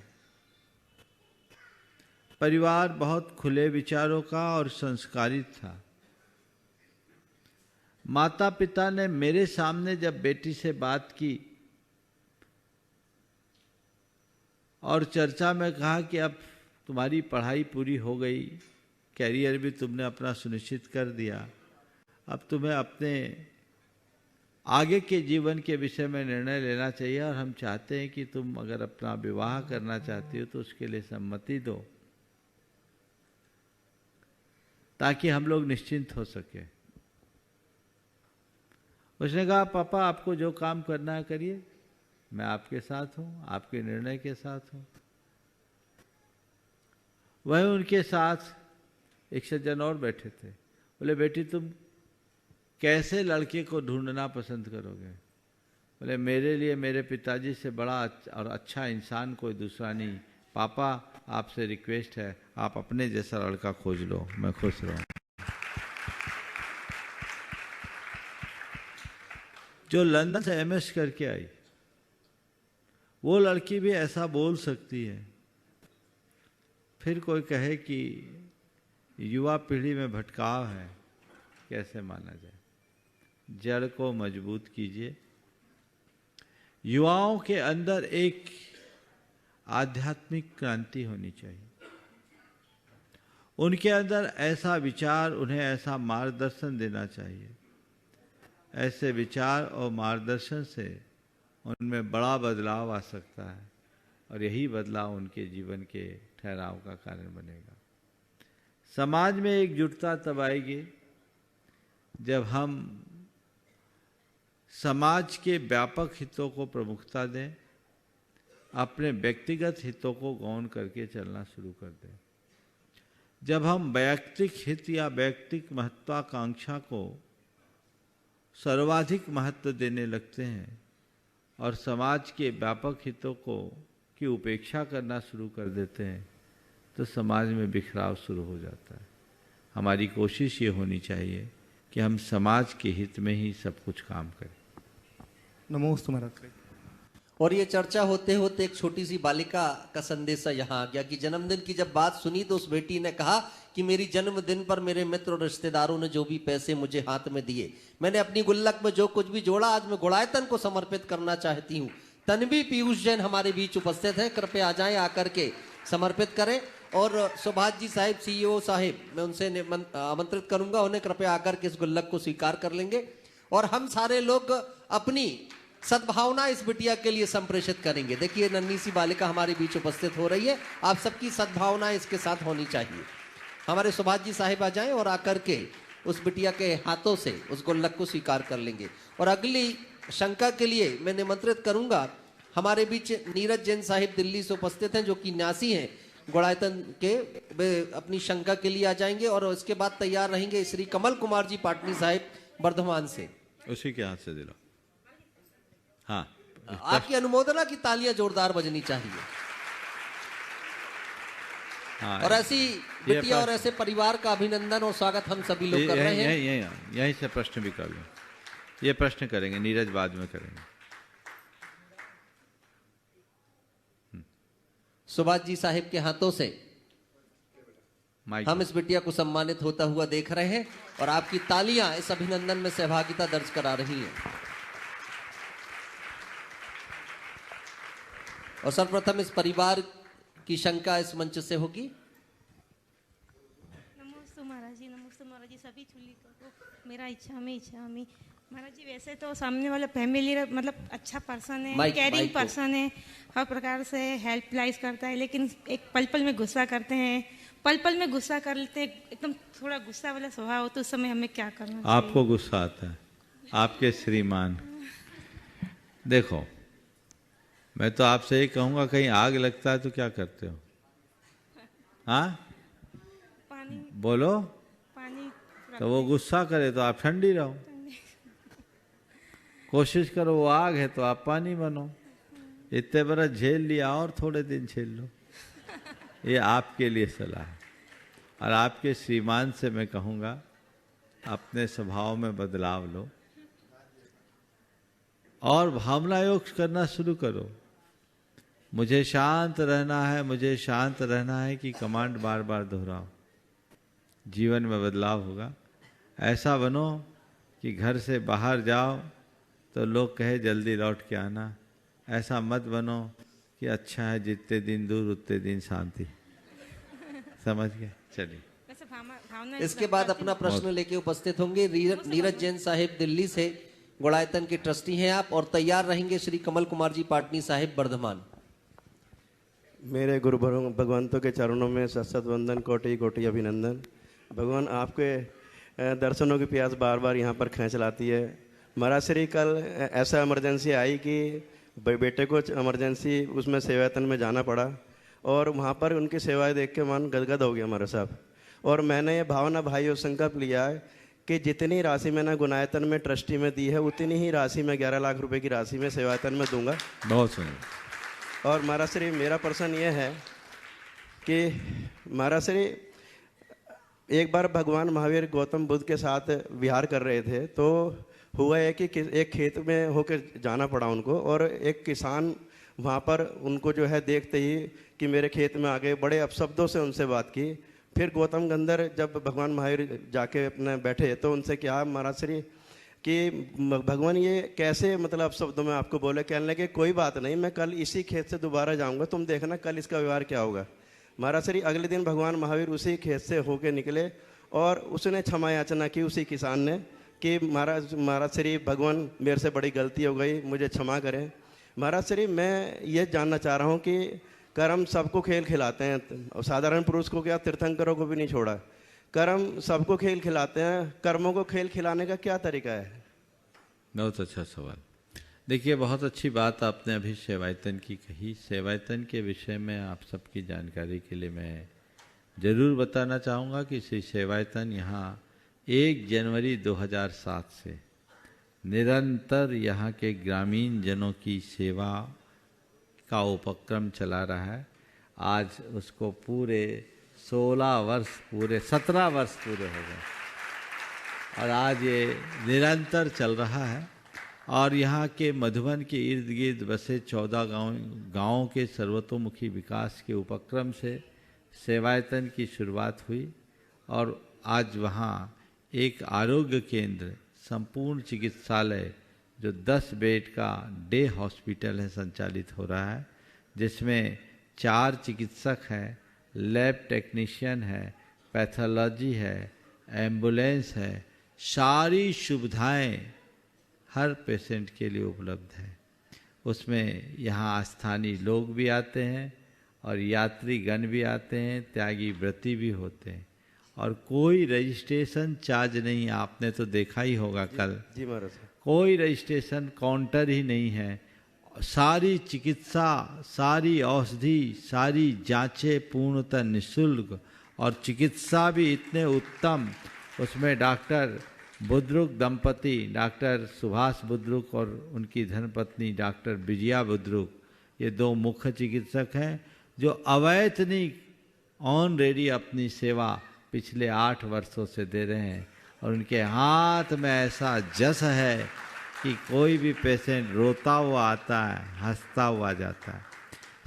परिवार बहुत खुले विचारों का और संस्कारित था। माता पिता ने मेरे सामने जब बेटी से बात की और चर्चा में कहा कि अब तुम्हारी पढ़ाई पूरी हो गई, कैरियर भी तुमने अपना सुनिश्चित कर दिया, अब तुम्हें अपने आगे के जीवन के विषय में निर्णय लेना चाहिए और हम चाहते हैं कि तुम अगर अपना विवाह करना चाहती हो तो उसके लिए सम्मति दो, ताकि हम लोग निश्चिंत हो सके। उसने कहा पापा आपको जो काम करना है करिए, मैं आपके साथ हूं, आपके निर्णय के साथ हूं। वह उनके साथ एक सज्जन और बैठे थे। बोले बेटी तुम कैसे लड़के को ढूंढना पसंद करोगे? बोले मेरे लिए मेरे पिताजी से बड़ा और अच्छा इंसान कोई दूसरा नहीं। पापा आपसे रिक्वेस्ट है आप अपने जैसा लड़का खोज लो, मैं खुश रहूं। जो लंदन से एमएस करके आई वो लड़की भी ऐसा बोल सकती है। फिर कोई कहे कि युवा पीढ़ी में भटकाव है, कैसे माना जाए? जड़ को मजबूत कीजिए। युवाओं के अंदर एक आध्यात्मिक क्रांति होनी चाहिए। उनके अंदर ऐसा विचार, उन्हें ऐसा मार्गदर्शन देना चाहिए। ऐसे विचार और मार्गदर्शन से उनमें बड़ा बदलाव आ सकता है और यही बदलाव उनके जीवन के ठहराव का कारण बनेगा। समाज में एकजुटता तब आएगी जब हम समाज के व्यापक हितों को प्रमुखता दें, अपने व्यक्तिगत हितों को गौण करके चलना शुरू कर दें। जब हम वैयक्तिक हित या वैयक्तिक महत्वाकांक्षा को सर्वाधिक महत्व देने लगते हैं और समाज के व्यापक हितों की उपेक्षा करना शुरू कर देते हैं तो समाज में बिखराव शुरू हो जाता है। हमारी कोशिश ये होनी चाहिए कि हम समाज के हित में ही सब कुछ काम करें। नमोस्तु महाराज। और ये चर्चा होते होते एक छोटी सी बालिका का संदेशा यहाँ आ गया कि जन्मदिन की जब बात सुनी तो उस बेटी ने कहा कि मेरी जन्मदिन पर मेरे मित्र और रिश्तेदारों ने जो भी पैसे मुझे हाथ में दिए, मैंने अपनी गुल्लक में जो कुछ भी जोड़ा आज मैं गुड़ायतन को समर्पित करना चाहती हूँ। तन्वी पीयूष जैन हमारे बीच उपस्थित हैं, कृपया आ जाएं, आकर के समर्पित करें। और सुभाष जी साहिब CEO साहिब, मैं उनसे आमंत्रित करूंगा, उन्हें कृपया आकर के इस गुल्लक को स्वीकार कर लेंगे और हम सारे लोग अपनी सद्भावना इस बिटिया के लिए संप्रेषित करेंगे। देखिए नन्ही सी बालिका हमारे बीच उपस्थित हो रही है, आप सबकी सद्भावना इसके साथ होनी चाहिए। हमारे सुभाष जी साहिब आ जाएं और आकर के उस बिटिया के हाथों से उस गुल्लक को स्वीकार कर लेंगे। और अगली शंका के लिए मैं निमंत्रित करूंगा, हमारे बीच नीरज जैन साहिब दिल्ली से उपस्थित हैं जो कि न्यासी हैं गुड़ायतन के, वे अपनी शंका के लिए आ जाएंगे। और इसके बाद तैयार रहेंगे श्री कमल कुमार जी पाटनी साहिब वर्धमान से। उसी के हाथ से दिलाओ। हाँ, आपकी अनुमोदना की तालियां जोरदार बजनी चाहिए। हाँ, और ऐसी बिटिया और ऐसे परिवार का अभिनंदन और स्वागत हम सभी लोग कर रहे हैं। यहीं से प्रश्न भी कर लो। ये प्रश्न करेंगे, नीरज बाद में करेंगे। सुभाष जी साहिब के हाथों से हम इस बिटिया को सम्मानित होता हुआ देख रहे हैं और आपकी तालियां इस अभिनंदन में सहभागिता दर्ज करा रही हैं। और सर्वप्रथम इस परिवार की शंका इस मंच से होगी। नमोस्तु महाराज जी सभी चुली को मेरा इच्छा में महाराज जी। वैसे तो सामने वाला फैमिली मतलब अच्छा पर्सन है, केयरिंग पर्सन है, हर प्रकार से हेल्प लाइज करता है, लेकिन एक पल पल में गुस्सा करते हैं, पल पल में गुस्सा कर लेते, एकदम थोड़ा गुस्सा वाला स्वभाव हो, तो उस समय हमें क्या करना चाहिए? आपको गुस्सा आता है? आपके श्रीमान, देखो मैं तो आपसे ये कहूंगा, कहीं आग लगता है तो क्या करते हो? हाँ, पानी बोलो। पानी तो वो गुस्सा करे तो आप ठंडी रहो, कोशिश करो वो आग है तो आप पानी बनो। इतने बरस झेल लिया और थोड़े दिन झेल लो, ये आपके लिए सलाह है। और आपके श्रीमान से मैं कहूँगा अपने स्वभाव में बदलाव लो और भावना योग करना शुरू करो। मुझे शांत रहना है, मुझे शांत रहना है कि कमांड बार बार दोहराओ, जीवन में बदलाव होगा। ऐसा बनो कि घर से बाहर जाओ तो लोग कहे जल्दी लौट के आना। ऐसा मत बनो कि अच्छा है जितने दिन दूर उतने दिन शांति। समझ गए? चलिए। इसके बाद अपना प्रश्न लेके उपस्थित होंगे नीरज जैन साहिब दिल्ली से, गुणायतन के ट्रस्टी हैं आप, और तैयार रहेंगे श्री कमल कुमार जी पाटनी साहिब बर्धमान। मेरे गुरु भगवंतों के चरणों में सशत वंदन, कोटि कोटि अभिनंदन। भगवान आपके दर्शनों की प्यास बार बार यहाँ पर खींच लाती है। महाराज श्री कल ऐसा इमरजेंसी आई कि बेटे को इमरजेंसी उसमें सेवायतन में जाना पड़ा और वहाँ पर उनकी सेवाएं देख के मन गदगद हो गया हमारे साहब। और मैंने ये भावना भाइयों संकल्प लिया है कि जितनी राशि मैंने गुणायतन में ट्रस्टी में दी है उतनी ही राशि मैं 11 लाख रुपए की राशि में सेवायतन में दूंगा। बहुत सुंदर। और महाराज श्री मेरा प्रश्न ये है कि महाराज श्री एक बार भगवान महावीर गौतम बुद्ध के साथ विहार कर रहे थे, तो हुआ है कि एक खेत में होकर जाना पड़ा उनको, और एक किसान वहाँ पर उनको जो है देखते ही कि मेरे खेत में आ गए, बड़े अपशब्दों से उनसे बात की। फिर गौतम गंधर जब भगवान महावीर जाके अपने बैठे तो उनसे कहा महाराज श्री कि भगवान ये कैसे मतलब अपशब्दों में आपको बोले। कहने लगे कोई बात नहीं, मैं कल इसी खेत से दोबारा जाऊँगा, तुम देखना कल इसका व्यवहार क्या होगा। महाराज श्री अगले दिन भगवान महावीर उसी खेत से होके निकले और उसने क्षमा याचना की उसी किसान ने कि महाराज श्री भगवान मेरे से बड़ी गलती हो गई, मुझे क्षमा करें। महाराज श्री मैं ये जानना चाह रहा हूँ कि कर्म सबको खेल खिलाते हैं, साधारण पुरुष को क्या तीर्थंकरों को भी नहीं छोड़ा, कर्म सबको खेल खिलाते हैं, कर्मों को खेल खिलाने का क्या तरीका है? बहुत अच्छा सवाल। देखिए बहुत अच्छी बात आपने अभी सेवायतन की कही। सेवायतन के विषय में आप सबकी जानकारी के लिए मैं ज़रूर बताना चाहूँगा कि श्री सेवायतन यहाँ 1 जनवरी 2007 से निरंतर यहाँ के ग्रामीण जनों की सेवा का उपक्रम चला रहा है। आज उसको पूरे 16 वर्ष, पूरे 17 वर्ष पूरे हो गए और आज ये निरंतर चल रहा है। और यहाँ के मधुबन के इर्द गिर्द बसे 14 गाँवों के सर्वतोमुखी विकास के उपक्रम से सेवायतन की शुरुआत हुई और आज वहाँ एक आरोग्य केंद्र, संपूर्ण चिकित्सालय जो 10 बेड का डे हॉस्पिटल है संचालित हो रहा है, जिसमें 4 चिकित्सक हैं, लैब टेक्नीशियन है, पैथोलॉजी है, एम्बुलेंस है, सारी सुविधाएं हर पेशेंट के लिए उपलब्ध है। उसमें यहाँ स्थानीय लोग भी आते हैं और यात्रीगण भी आते हैं, त्यागी व्रती भी होते हैं और कोई रजिस्ट्रेशन चार्ज नहीं। आपने तो देखा ही होगा कल। जी महाराज। कोई रजिस्ट्रेशन काउंटर ही नहीं है। सारी चिकित्सा, सारी औषधि, सारी जांचें पूर्णतः निःशुल्क और चिकित्सा भी इतने उत्तम। उसमें डॉक्टर बुद्रुक दंपति, डॉक्टर सुभाष बुद्रुक और उनकी धर्मपत्नी डॉक्टर विजया बुद्रुक, ये 2 मुख्य चिकित्सक हैं जो अवैतनिक ऑनरेडी अपनी सेवा पिछले 8 वर्षों से दे रहे हैं और उनके हाथ में ऐसा जस है कि कोई भी पेशेंट रोता हुआ आता है, हंसता हुआ जाता है।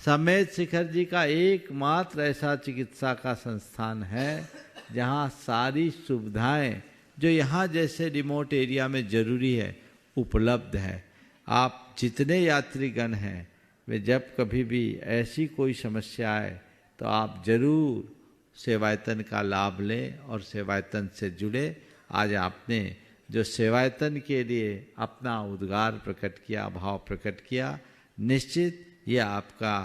समेत शिखर जी का एकमात्र ऐसा चिकित्सा का संस्थान है जहां सारी सुविधाएं जो यहाँ जैसे रिमोट एरिया में ज़रूरी है उपलब्ध है। आप जितने यात्रीगण हैं वे जब कभी भी ऐसी कोई समस्या आए तो आप ज़रूर सेवायतन का लाभ लें और सेवायतन से जुड़े। आज आपने जो सेवायतन के लिए अपना उद्गार प्रकट किया, भाव प्रकट किया, निश्चित ये आपका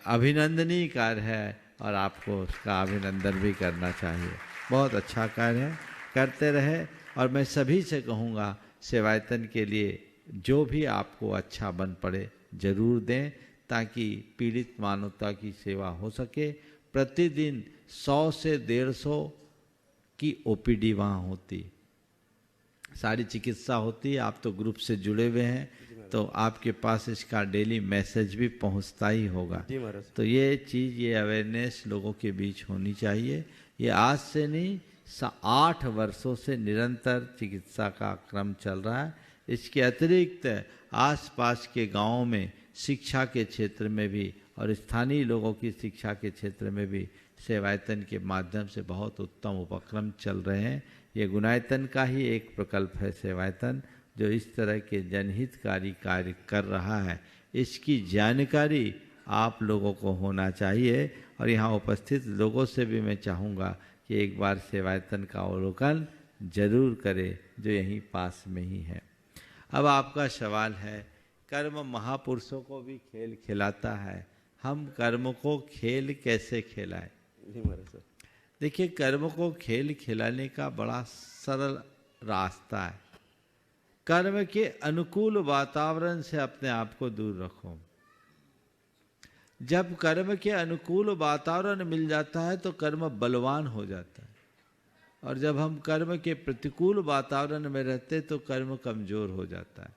अभिनंदनीय कार्य है और आपको उसका अभिनंदन भी करना चाहिए। बहुत अच्छा कार्य है, करते रहे। और मैं सभी से कहूँगा सेवायतन के लिए जो भी आपको अच्छा बन पड़े जरूर दें ताकि पीड़ित मानवता की सेवा हो सके। प्रतिदिन 100 से 150 की ओपीडी वहाँ होती, सारी चिकित्सा होती है। आप तो ग्रुप से जुड़े हुए हैं तो आपके पास इसका डेली मैसेज भी पहुंचता ही होगा। तो ये चीज़, ये अवेयरनेस लोगों के बीच होनी चाहिए। ये आज से नहीं, 8 वर्षों से निरंतर चिकित्सा का क्रम चल रहा है। इसके अतिरिक्त आसपास के गांवों में शिक्षा के क्षेत्र में भी और स्थानीय लोगों की शिक्षा के क्षेत्र में भी सेवायतन के माध्यम से बहुत उत्तम उपक्रम चल रहे हैं। ये गुणायतन का ही एक प्रकल्प है सेवायतन, जो इस तरह के जनहितकारी कार्य कर रहा है। इसकी जानकारी आप लोगों को होना चाहिए और यहाँ उपस्थित लोगों से भी मैं चाहूँगा कि एक बार सेवायतन का अवलोकन जरूर करें, जो यहीं पास में ही है। अब आपका सवाल है, कर्म महापुरुषों को भी खेल खिलाता है, हम कर्म को खेल कैसे खिलाएं? देखिए, कर्म को खेल खिलाने का बड़ा सरल रास्ता है। कर्म के अनुकूल वातावरण से अपने आप को दूर रखो। जब कर्म के अनुकूल वातावरण मिल जाता है तो कर्म बलवान हो जाता है, और जब हम कर्म के प्रतिकूल वातावरण में रहते तो कर्म कमजोर हो जाता है।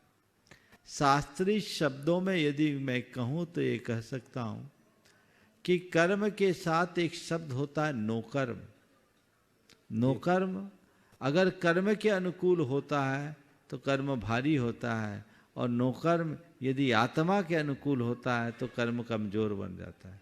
शास्त्रीय शब्दों में यदि मैं कहूँ तो ये कह सकता हूँ कि कर्म के साथ एक शब्द होता है नोकर्म। नोकर्म अगर कर्म के अनुकूल होता है तो कर्म भारी होता है, और नोकर्म यदि आत्मा के अनुकूल होता है तो कर्म कमजोर बन जाता है।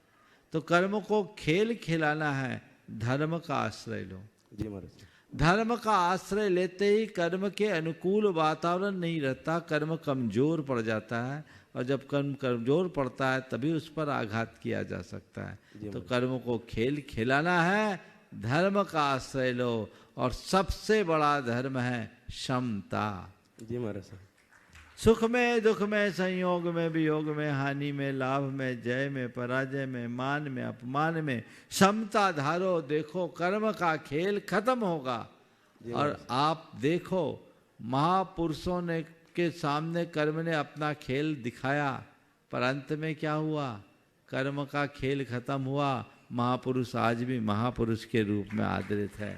तो कर्म को खेल खिलाना है, धर्म का आश्रय लो। जी महाराज। धर्म का आश्रय लेते ही कर्म के अनुकूल वातावरण नहीं रहता, कर्म कमजोर पड़ जाता है, और जब कर्म कमजोर पड़ता है तभी उस पर आघात किया जा सकता है। तो कर्म को खेल खिलाना है, धर्म का आश्रय लो, और सबसे बड़ा धर्म है समता। जी महाराज। सुख में दुख में, संयोग में वियोग में, हानि में लाभ में, जय में पराजय में, मान में अपमान में समता धारो। देखो कर्म का खेल खत्म होगा। और आप देखो, महापुरुषों ने के सामने कर्म ने अपना खेल दिखाया, पर अंत में क्या हुआ? कर्म का खेल खत्म हुआ। महापुरुष आज भी महापुरुष के रूप में आदरित है।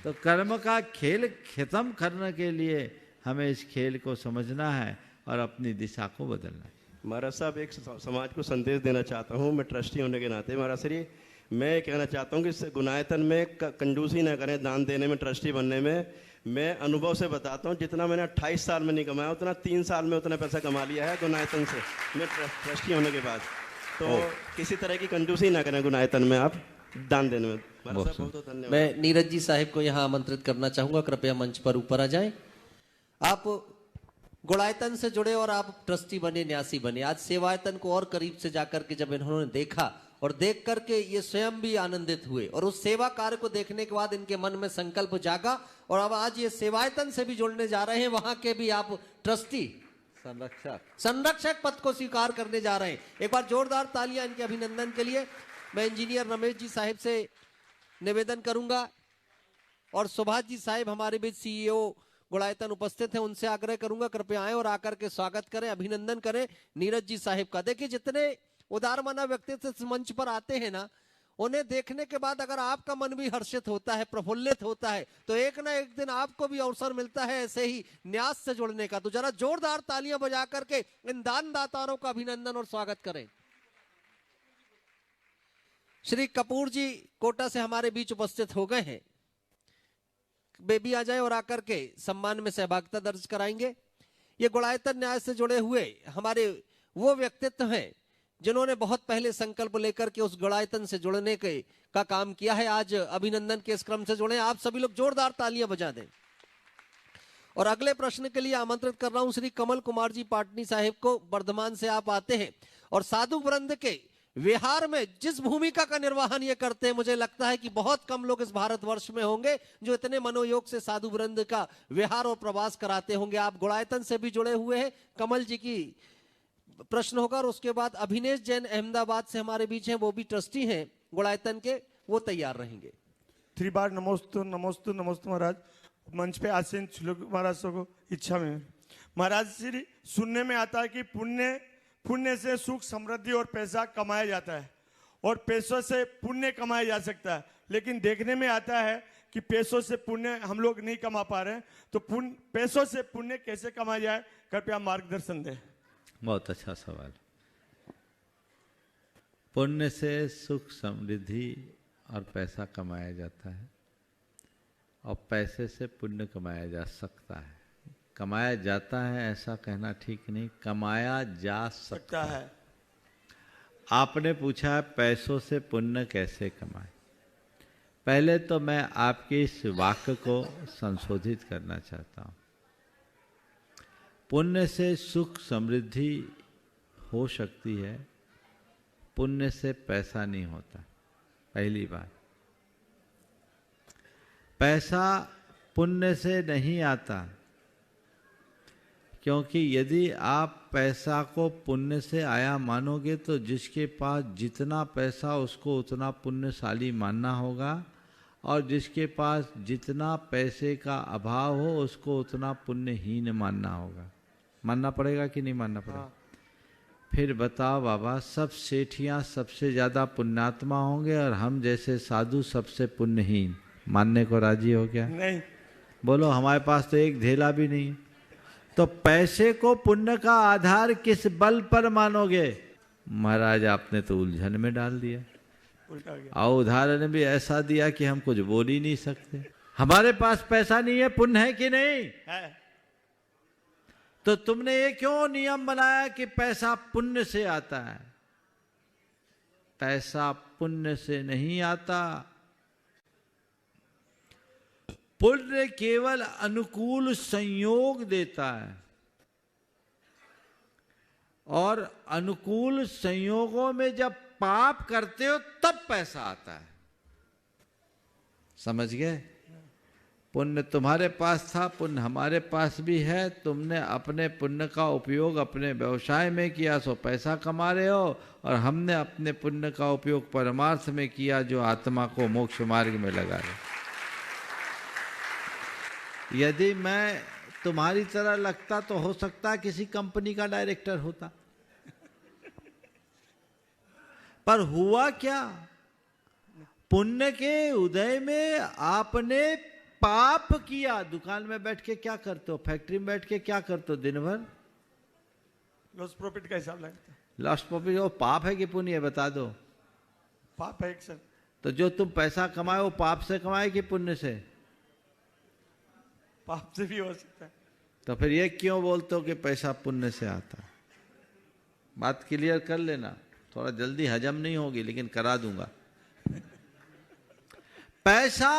तो कर्म का खेल खत्म करने के लिए हमें इस खेल को समझना है और अपनी दिशा को बदलना है। महाराज साहब, एक समाज को संदेश देना चाहता हूँ मैं ट्रस्टी होने के नाते। महाराज श्री, मैं कहना चाहता हूँ कि गुनायतन में कंजूसी ना करें दान देने में, ट्रस्टी बनने में। मैं अनुभव से बताता हूँ, जितना मैंने 28 साल में नहीं कमाया उतना 3 साल में उतना पैसा कमा लिया है गुनायतन से, मैं ट्रस्टी होने के बाद। तो किसी तरह की कंजूसी ना करें गुनायतन में आप दान देने में। महाराज साहब बहुत धन्यवाद। मैं नीरज जी साहिब को यहाँ आमंत्रित करना चाहूंगा, कृपया मंच पर ऊपर आ जाएं। आप गुणायतन से जुड़े और आप ट्रस्टी बने, न्यासी बने। आज सेवायतन को और करीब से जाकर के जब इन्होंने देखा और देख करके ये स्वयं भी आनंदित हुए, और उस सेवा कार्य को देखने के बाद इनके मन में संकल्प जागा, और अब आज ये सेवायतन से भी जुड़ने जा रहे हैं। वहां के भी आप ट्रस्टी, संरक्षक पद को स्वीकार करने जा रहे हैं। एक बार जोरदार तालियां इनके अभिनंदन के लिए। मैं इंजीनियर रमेश जी साहिब से निवेदन करूंगा, और सुभाष जी साहिब हमारे बीच सीईओ गुणायतन उपस्थित हैं, उनसे आग्रह करूंगा कृपया आए और आकर के स्वागत करें, अभिनंदन करें नीरज जी साहिब का। देखिए, जितने उदारमना व्यक्तित्व इस मंच पर आते हैं ना, उन्हें देखने के बाद अगर आपका मन भी हर्षित होता है, प्रफुल्लित होता है, तो एक ना एक दिन आपको भी अवसर मिलता है ऐसे ही न्यास से जुड़ने का। तो जरा जोरदार तालियां बजा करके इन दानदाताओं का अभिनंदन और स्वागत करें। श्री कपूर जी कोटा से हमारे बीच उपस्थित हो गए हैं। बेबी आ जाए और आकर के सम्मान में सहभागिता दर्ज कराएंगे। ये गुणायतन न्याय से जुड़े हुए हमारे वो व्यक्तित्व हैं जिन्होंने बहुत पहले संकल्प लेकर के उस गुणायतन से जुड़ने का काम किया है। आज अभिनंदन के इस क्रम से जुड़े। आप सभी लोग जोरदार तालियां बजा दें। और अगले प्रश्न के लिए आमंत्रित कर रहा हूं श्री कमल कुमार जी पाटनी साहिब को। वर्धमान से आप आते हैं और साधु वृंद के विहार में जिस भूमिका का निर्वहन ये करते हैं, मुझे लगता है कि बहुत कम लोग इस भारतवर्ष में होंगे जो इतने मनोयोग से साधु वृंद का विहार और प्रवास कराते होंगे। आप गुणायतन से भी जुड़े हुए हैं। कमल जी की प्रश्न होगा, और उसके बाद अभिनेश जैन अहमदाबाद से हमारे बीच हैं, वो भी ट्रस्टी हैं गुणायतन के, वो तैयार रहेंगे। 3 बार नमोस्तु नमोस्तु नमोस्तु महाराज। मंच पे आसीन महाराज को इच्छा में महाराज श्री, सुनने में आता है कि पुण्य से सुख समृद्धि और पैसा कमाया जाता है, और पैसों से पुण्य कमाया जा सकता है, लेकिन देखने में आता है कि पैसों से पुण्य हम लोग नहीं कमा पा रहे हैं। तो पैसों से पुण्य कैसे कमाया जाए, कृपया मार्गदर्शन दें। बहुत अच्छा सवाल। पुण्य से सुख समृद्धि और पैसा कमाया जाता है, और पैसे से पुण्य कमाया जा सकता है। कमाया जाता है ऐसा कहना ठीक नहीं, कमाया जा सकता है। आपने पूछा पैसों से पुण्य कैसे कमाए। पहले तो मैं आपके इस वाक्य को संशोधित करना चाहता हूं। पुण्य से सुख समृद्धि हो सकती है, पुण्य से पैसा नहीं होता। पहली बात, पैसा पुण्य से नहीं आता, क्योंकि यदि आप पैसा को पुण्य से आया मानोगे तो जिसके पास जितना पैसा उसको उतना पुण्यशाली मानना होगा, और जिसके पास जितना पैसे का अभाव हो उसको उतना पुण्यहीन मानना होगा। मानना पड़ेगा कि नहीं मानना पड़ेगा? फिर बताओ बाबा, सब सेठियां सबसे ज्यादा पुण्यात्मा होंगे और हम जैसे साधु सबसे पुण्यहीन? मानने को राजी हो क्या? नहीं। बोलो, हमारे पास तो एक धेला भी नहीं। तो पैसे को पुण्य का आधार किस बल पर मानोगे? महाराज आपने तो उलझन में डाल दिया। उल्टा हो गया। और उदाहरण भी ऐसा दिया कि हम कुछ बोल ही नहीं सकते। हमारे पास पैसा नहीं है, पुण्य है कि नहीं है? तो तुमने ये क्यों नियम बनाया कि पैसा पुण्य से आता है? पैसा पुण्य से नहीं आता। पुण्य केवल अनुकूल संयोग देता है, और अनुकूल संयोगों में जब पाप करते हो तब पैसा आता है। समझ गए? पुण्य तुम्हारे पास था, पुण्य हमारे पास भी है। तुमने अपने पुण्य का उपयोग अपने व्यवसाय में किया सो पैसा कमा रहे हो, और हमने अपने पुण्य का उपयोग परमार्थ में किया जो आत्मा को मोक्ष मार्ग में लगा रहे। यदि मैं तुम्हारी तरह लगता तो हो सकता किसी कंपनी का डायरेक्टर होता, पर हुआ क्या? पुण्य के उदय में आपने पाप किया। दुकान में बैठ के क्या करते हो? फैक्ट्री में बैठ के क्या करते हो दिन भर? लॉस प्रॉफिट का हिसाब लगता है। लॉस प्रॉफिट वो पाप है कि पुण्य है? बता दो। पाप है सर। तो जो तुम पैसा कमाए वो पाप से कमाए कि पुण्य से? पाप से भी हो सकता है। तो फिर ये क्यों बोलते हो कि पैसा पुण्य से आता? बात क्लियर कर लेना, थोड़ा जल्दी हजम नहीं होगी लेकिन करा दूंगा। पैसा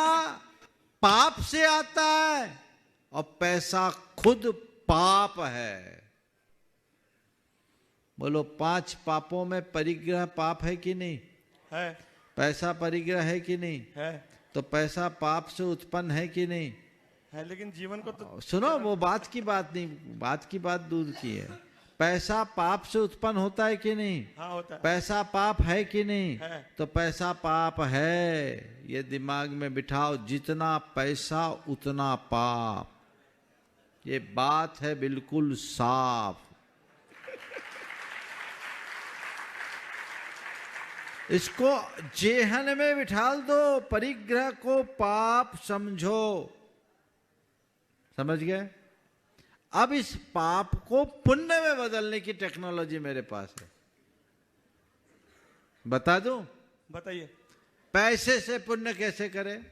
पाप से आता है और पैसा खुद पाप है। बोलो, 5 पापों में परिग्रह पाप है कि नहीं है? पैसा परिग्रह है कि नहीं है? तो पैसा पाप से उत्पन्न है कि नहीं है? लेकिन जीवन को तो सुनो, वो बात की बात नहीं, बात की बात दूर की है। पैसा पाप से उत्पन्न होता है कि नहीं? हाँ, होता है। पैसा पाप है कि नहीं है। तो पैसा पाप है, ये दिमाग में बिठाओ। जितना पैसा उतना पाप, ये बात है बिल्कुल साफ। इसको जेहन में बिठाल दो, परिग्रह को पाप समझो। समझ गए? अब इस पाप को पुण्य में बदलने की टेक्नोलॉजी मेरे पास है। बता दूं? बताइए। पैसे से पुण्य कैसे करें?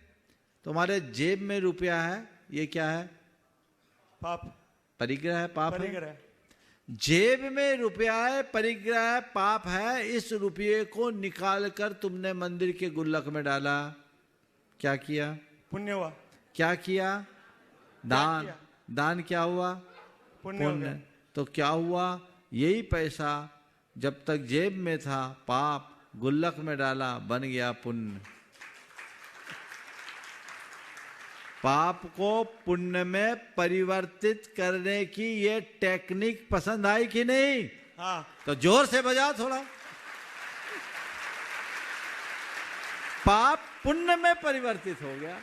तुम्हारे जेब में रुपया है, ये क्या है? पाप। परिग्रह है, पाप है। परिग्रह। जेब में रुपया है, परिग्रह है, पाप है। इस रुपये को निकाल कर तुमने मंदिर के गुल्लक में डाला, क्या किया? पुण्य हुआ। क्या किया? दान। दान क्या हुआ? पुण्य। तो क्या हुआ? यही पैसा जब तक जेब में था पाप, गुल्लक में डाला बन गया पुण्य। पाप को पुण्य में परिवर्तित करने की ये टेक्निक पसंद आई कि नहीं? हाँ। तो जोर से बजाओ थोड़ा। पाप पुण्य में परिवर्तित हो गया,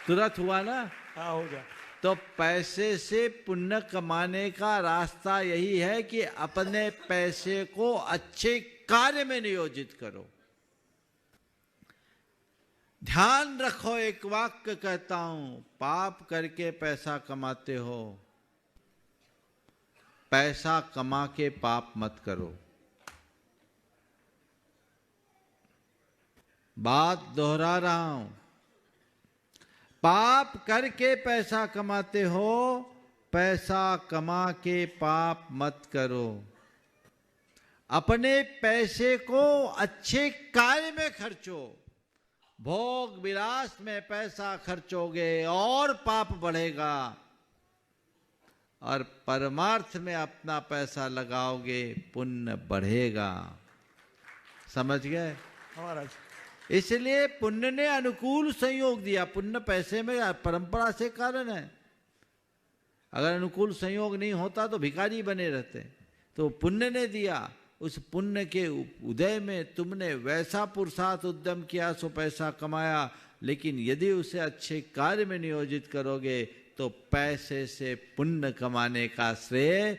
तुरंत हुआ ना? हाँ, हो गया। तो पैसे से पुण्य कमाने का रास्ता यही है कि अपने पैसे को अच्छे कार्य में नियोजित करो। ध्यान रखो, एक वाक्य कहता हूं, पाप करके पैसा कमाते हो, पैसा कमा के पाप मत करो। बात दोहरा रहा हूं, पाप करके पैसा कमाते हो, पैसा कमा के पाप मत करो। अपने पैसे को अच्छे कार्य में खर्चो, भोग विलास में पैसा खर्चोगे और पाप बढ़ेगा, और परमार्थ में अपना पैसा लगाओगे पुण्य बढ़ेगा। समझ गए? महाराज इसलिए पुण्य ने अनुकूल संयोग दिया। पुण्य पैसे में परंपरा से कारण है। अगर अनुकूल संयोग नहीं होता तो भिखारी बने रहते। तो पुण्य ने दिया। उस पुण्य के उदय में तुमने वैसा पुरुषार्थ उद्यम किया, सो पैसा कमाया, लेकिन यदि उसे अच्छे कार्य में नियोजित करोगे तो पैसे से पुण्य कमाने का श्रेय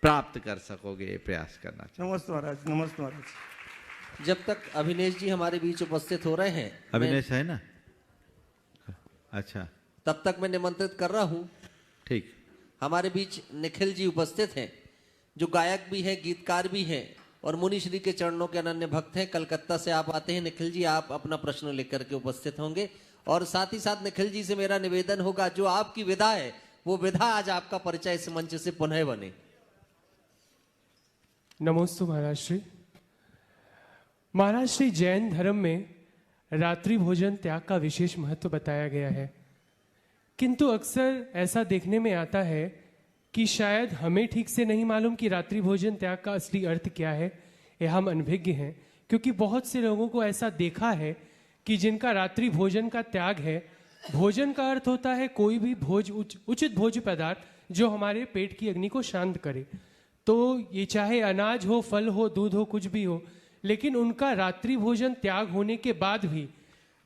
प्राप्त कर सकोगे। ये प्रयास करना चाहिए। नमस्ते महाराज, नमस्ते महाराज। जब तक अभिनेश जी हमारे बीच उपस्थित हो रहे हैं, अभिनेश है ना? अच्छा, तब तक मैं निमंत्रित कर रहा हूं। ठीक। हमारे बीच निखिल जी उपस्थित हैं, जो गायक भी हैं, गीतकार भी हैं और मुनि श्री के चरणों के अनन्य भक्त हैं। कलकत्ता से आप आते हैं। निखिल जी, आप अपना प्रश्न लेकर के उपस्थित होंगे। और साथ ही साथ निखिल जी से मेरा निवेदन होगा, जो आपकी विधा है वो विधा आज आपका परिचय इस मंच से पुनः बने। नमोस्तु महाराज श्री। महाराज श्री, जैन धर्म में रात्रि भोजन त्याग का विशेष महत्व बताया गया है, किंतु अक्सर ऐसा देखने में आता है कि शायद हमें ठीक से नहीं मालूम कि रात्रि भोजन त्याग का असली अर्थ क्या है। यह हम अनभिज्ञ हैं, क्योंकि बहुत से लोगों को ऐसा देखा है कि जिनका रात्रि भोजन का त्याग है। भोजन का अर्थ होता है कोई भी उचित भोज्य पदार्थ जो हमारे पेट की अग्नि को शांत करे। तो ये चाहे अनाज हो, फल हो, दूध हो, कुछ भी हो, लेकिन उनका रात्रि भोजन त्याग होने के बाद भी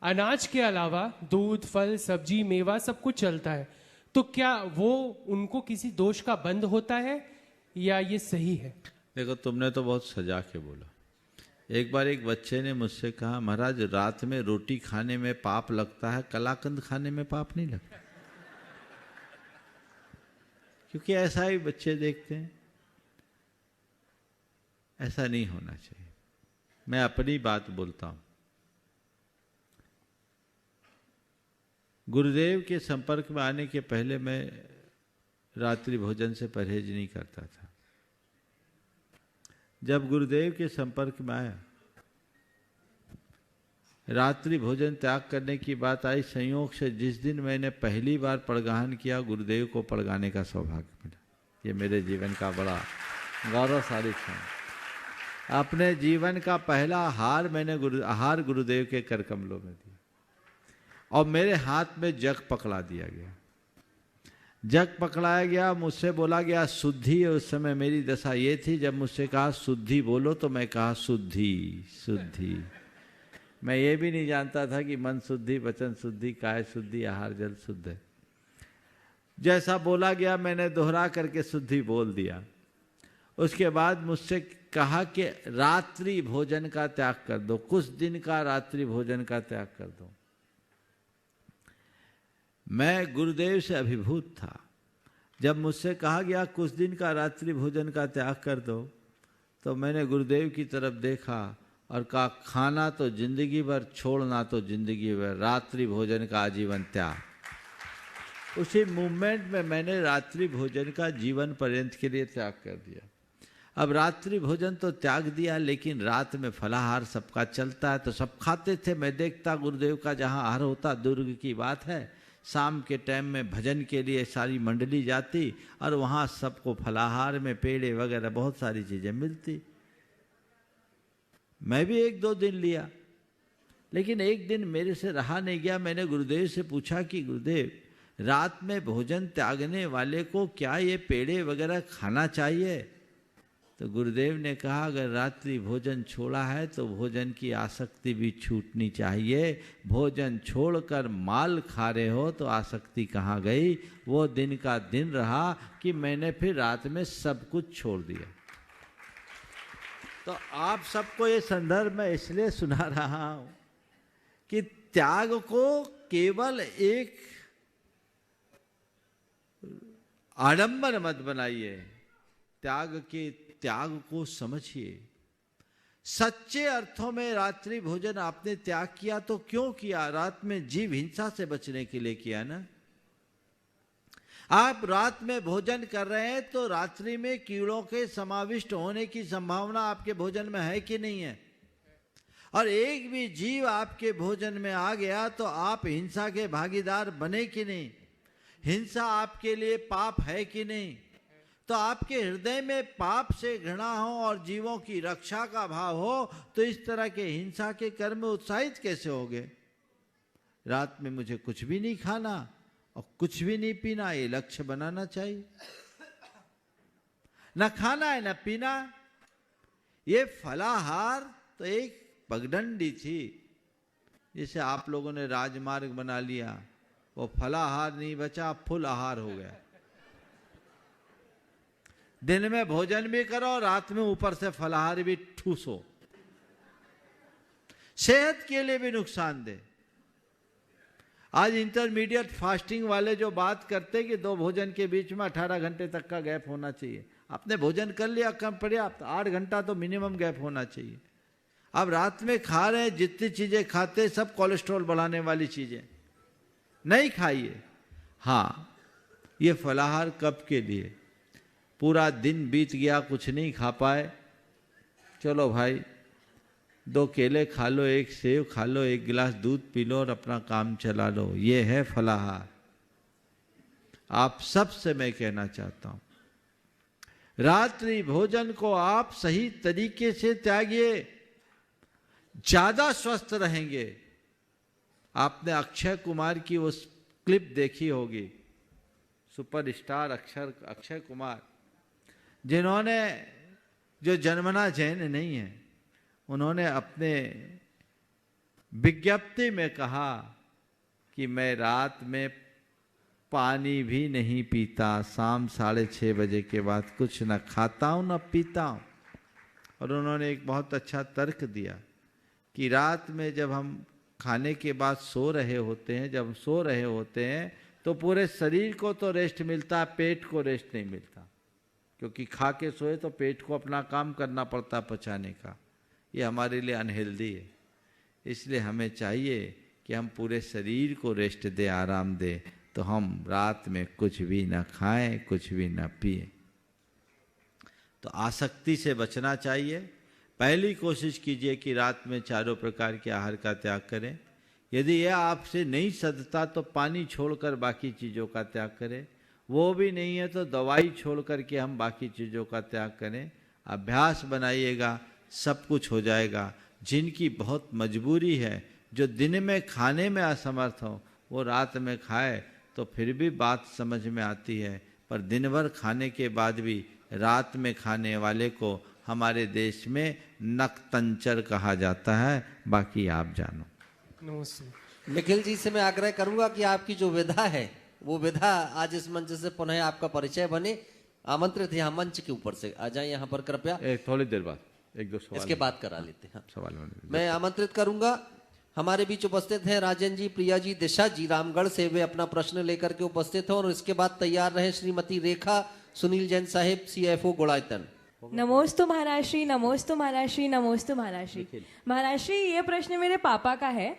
अनाज के अलावा दूध, फल, सब्जी, मेवा सब कुछ चलता है। तो क्या वो उनको किसी दोष का बंध होता है या ये सही है? देखो, तुमने तो बहुत सजा के बोला। एक बार एक बच्चे ने मुझसे कहा, महाराज रात में रोटी खाने में पाप लगता है, कलाकंद खाने में पाप नहीं लगता। क्योंकि ऐसा ही बच्चे देखते हैं। ऐसा नहीं होना चाहिए। मैं अपनी बात बोलता हूं। गुरुदेव के संपर्क में आने के पहले मैं रात्रि भोजन से परहेज नहीं करता था। जब गुरुदेव के संपर्क में आया, रात्रि भोजन त्याग करने की बात आई। संयोग से जिस दिन मैंने पहली बार पड़गाहन किया, गुरुदेव को पड़गाने का सौभाग्य मिला। ये मेरे जीवन का बड़ा गौरवशाली क्षण। अपने जीवन का पहला हार मैंने आहार गुरुदेव के कर कमलों में दिया, और मेरे हाथ में जग पकड़ा दिया गया। जग पकड़ाया गया, मुझसे बोला गया शुद्धि। उस समय मेरी दशा ये थी, जब मुझसे कहा शुद्धि बोलो तो मैं कहा शुद्धि शुद्धि। मैं ये भी नहीं जानता था कि मन शुद्धि, वचन शुद्धि, काया शुद्धि, आहार जल शुद्ध है। जैसा बोला गया मैंने दोहरा करके शुद्धि बोल दिया। उसके बाद मुझसे कहा कि रात्रि भोजन का त्याग कर दो, कुछ दिन का रात्रि भोजन का त्याग कर दो। मैं गुरुदेव से अभिभूत था। जब मुझसे कहा गया कुछ दिन का रात्रि भोजन का त्याग कर दो, तो मैंने गुरुदेव की तरफ देखा और कहा, खाना तो जिंदगी भर, छोड़ना तो जिंदगी भर, रात्रि भोजन का आजीवन त्याग। उसी मूवमेंट में मैंने रात्रि भोजन का जीवन पर्यंत के लिए त्याग कर दिया। अब रात्रि भोजन तो त्याग दिया, लेकिन रात में फलाहार सबका चलता है, तो सब खाते थे। मैं देखता गुरुदेव का जहाँ आहार होता, दुर्ग की बात है, शाम के टाइम में भजन के लिए सारी मंडली जाती और वहाँ सबको फलाहार में पेड़े वगैरह बहुत सारी चीज़ें मिलती। मैं भी 1-2 दिन लिया, लेकिन एक दिन मेरे से रहा नहीं गया। मैंने गुरुदेव से पूछा कि गुरुदेव, रात में भोजन त्यागने वाले को क्या ये पेड़े वगैरह खाना चाहिए? तो गुरुदेव ने कहा, अगर रात्रि भोजन छोड़ा है तो भोजन की आसक्ति भी छूटनी चाहिए। भोजन छोड़कर माल खा रहे हो तो आसक्ति कहाँ गई? वो दिन का दिन रहा कि मैंने फिर रात में सब कुछ छोड़ दिया। तो आप सबको ये संदर्भ में इसलिए सुना रहा हूं कि त्याग को केवल एक आडंबर मत बनाइए। त्याग को समझिए। सच्चे अर्थों में रात्रि भोजन आपने त्याग किया तो क्यों किया? रात में जीव हिंसा से बचने के लिए किया ना। आप रात में भोजन कर रहे हैं तो रात्रि में कीड़ों के समाविष्ट होने की संभावना आपके भोजन में है कि नहीं है? और एक भी जीव आपके भोजन में आ गया तो आप हिंसा के भागीदार बने कि नहीं? हिंसा आपके लिए पाप है कि नहीं? तो आपके हृदय में पाप से घृणा हो और जीवों की रक्षा का भाव हो तो इस तरह के हिंसा के कर्म में उत्साहित कैसे होगे? रात में मुझे कुछ भी नहीं खाना और कुछ भी नहीं पीना, ये लक्ष्य बनाना चाहिए। न खाना है न पीना। ये फलाहार तो एक पगडंडी थी, जिसे आप लोगों ने राजमार्ग बना लिया। वो फलाहार नहीं बचा, फुल आहार हो गया। दिन में भोजन भी करो, रात में ऊपर से फलाहार भी ठूसो। सेहत के लिए भी नुकसानदेह। आज इंटरमीडिएट फास्टिंग वाले जो बात करते कि 2 भोजन के बीच में 18 घंटे तक का गैप होना चाहिए। आपने भोजन कर लिया, कम पर्याप्त, 8 घंटा तो मिनिमम गैप होना चाहिए। अब रात में खा रहे हैं, जितनी चीजें खाते सब कोलेस्ट्रॉल बढ़ाने वाली चीजें नहीं खाइए। हाँ, ये फलाहार कब के लिए? पूरा दिन बीत गया, कुछ नहीं खा पाए, चलो भाई 2 केले खा लो, 1 सेव खा लो, 1 गिलास दूध पी लो और अपना काम चला लो। ये है फलाहार। आप सबसे मैं कहना चाहता हूं, रात्रि भोजन को आप सही तरीके से त्यागिए, ज्यादा स्वस्थ रहेंगे। आपने अक्षय कुमार की वो क्लिप देखी होगी, सुपरस्टार अक्षय कुमार, जिन्होंने, जो जन्मना जैन नहीं है, उन्होंने अपने विज्ञप्ति में कहा कि मैं रात में पानी भी नहीं पीता, शाम 6:30 बजे के बाद कुछ न खाता हूं न पीता हूं। और उन्होंने एक बहुत अच्छा तर्क दिया कि रात में जब हम खाने के बाद सो रहे होते हैं, जब सो रहे होते हैं तो पूरे शरीर को तो रेस्ट मिलता है, पेट को रेस्ट नहीं मिलता, क्योंकि खा के सोए तो पेट को अपना काम करना पड़ता पचाने का। ये हमारे लिए अनहेल्दी है। इसलिए हमें चाहिए कि हम पूरे शरीर को रेस्ट दे, आराम दे, तो हम रात में कुछ भी ना खाएं, कुछ भी ना पिए। तो आसक्ति से बचना चाहिए। पहली कोशिश कीजिए कि रात में 4 प्रकार के आहार का त्याग करें। यदि यह आपसे नहीं सदता तो पानी छोड़कर बाकी चीज़ों का त्याग करें। वो भी नहीं है तो दवाई छोड़ करके हम बाकी चीज़ों का त्याग करें। अभ्यास बनाइएगा, सब कुछ हो जाएगा। जिनकी बहुत मजबूरी है, जो दिन में खाने में असमर्थ हो, वो रात में खाए तो फिर भी बात समझ में आती है, पर दिन भर खाने के बाद भी रात में खाने वाले को हमारे देश में नक्तंचर कहा जाता है। बाकी आप जानो। निखिल जी से मैं आग्रह करूंगा कि आपकी जो विधा है, वो विधा आज इस मंच से पुनः आपका परिचय बने। आमंत्रित यहाँ मंच के ऊपर से आ जाए यहाँ पर कृपया। थोड़ी देर बाद 1-2 सवाल इसके बाद करा लेते हैं। सवाल मैं आमंत्रित करूंगा, हमारे बीच उपस्थित हैं राजन जी, प्रिया जी, दिशा जी रामगढ़ से। वे अपना प्रश्न लेकर के उपस्थित हैं और इसके बाद तैयार रहे श्रीमती रेखा सुनील जैन साहिब, CFO गुड़ायतन। नमोस्तु महाराष्ट्री, नमोस्तु महाराष्ट्री, नमोस्तु महाराष्ट्री। महाराष्ट्री, ये प्रश्न मेरे पापा का है।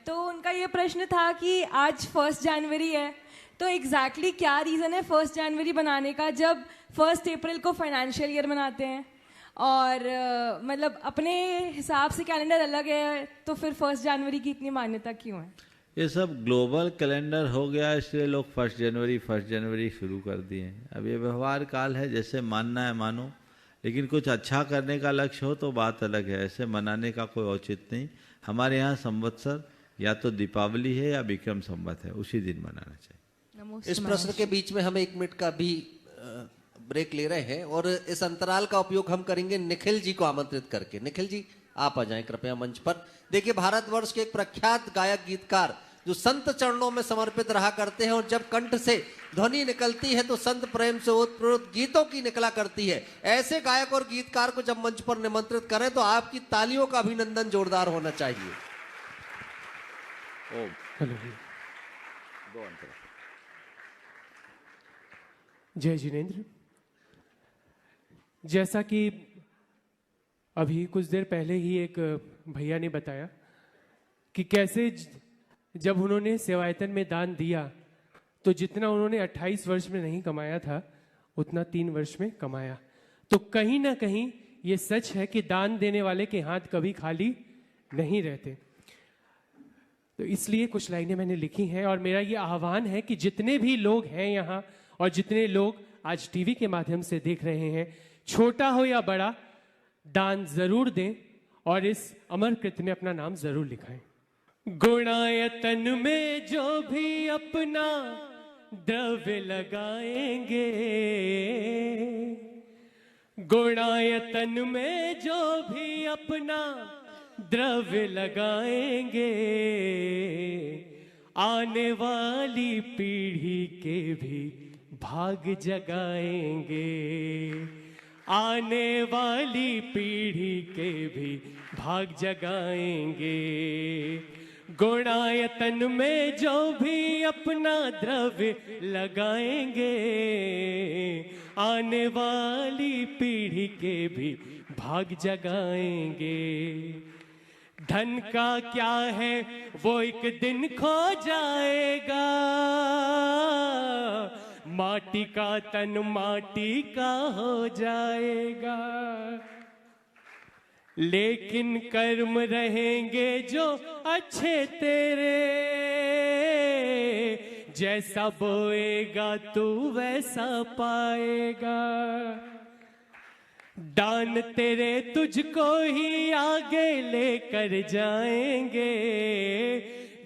तो उनका ये प्रश्न था कि आज 1 जनवरी है, तो एग्जैक्टली क्या रीज़न है 1 जनवरी बनाने का, जब 1 अप्रैल को फाइनेंशियल ईयर बनाते हैं और मतलब अपने हिसाब से कैलेंडर अलग है, तो फिर 1 जनवरी की इतनी मान्यता क्यों है? ये सब ग्लोबल कैलेंडर हो गया, इसलिए लोग 1 जनवरी शुरू कर दिए। अब ये व्यवहार काल है, जैसे मानना है मानो, लेकिन कुछ अच्छा करने का लक्ष्य हो तो बात अलग है। ऐसे मनाने का कोई औचित्य नहीं। हमारे यहाँ संवत्सर या तो दीपावली है या विक्रम संवत है, उसी दिन मनाना चाहिए। इस प्रश्न के बीच में हम 1 मिनट का भी ब्रेक ले रहे हैं और इस अंतराल का उपयोग हम करेंगे निखिल जी को आमंत्रित करके। निखिल जी आप आ जाएं कृपया मंच पर। देखिए, भारतवर्ष के एक प्रख्यात गायक गीतकार जो संत चरणों में समर्पित रहा करते हैं और जब कंठ से ध्वनि निकलती है तो संत प्रेम से ओतप्रोत गीतों की निकला करती है। ऐसे गायक और गीतकार को जब मंच पर निमंत्रित करें तो आपकी तालियों का अभिनंदन जोरदार होना चाहिए। जय जिनेंद्र। जैसा कि अभी कुछ देर पहले ही एक भैया ने बताया कि कैसे जब उन्होंने सेवायतन में दान दिया तो जितना उन्होंने 28 वर्ष में नहीं कमाया था उतना 3 वर्ष में कमाया। तो कहीं ना कहीं ये सच है कि दान देने वाले के हाथ कभी खाली नहीं रहते। तो इसलिए कुछ लाइनें मैंने लिखी हैं और मेरा ये आह्वान है कि जितने भी लोग हैं यहाँ और जितने लोग आज टीवी के माध्यम से देख रहे हैं, छोटा हो या बड़ा, दान जरूर दें और इस अमर कृत्य में अपना नाम जरूर लिखाएं। गुणायतन में जो भी अपना द्रव्य लगाएंगे, गुणायतन में जो भी अपना द्रव्य लगाएंगे, आने वाली पीढ़ी के भी भाग जगाएंगे, आने वाली पीढ़ी के भी भाग जगाएंगे। गुणायतन में जो भी अपना द्रव्य लगाएंगे, आने वाली पीढ़ी के भी भाग जगाएंगे। धन का क्या है वो एक दिन खो जाएगा, माटी का तन माटी का हो जाएगा, लेकिन कर्म रहेंगे जो अच्छे तेरे, जैसा बोएगा तू वैसा पाएगा। दान तेरे तुझको ही आगे लेकर जाएंगे,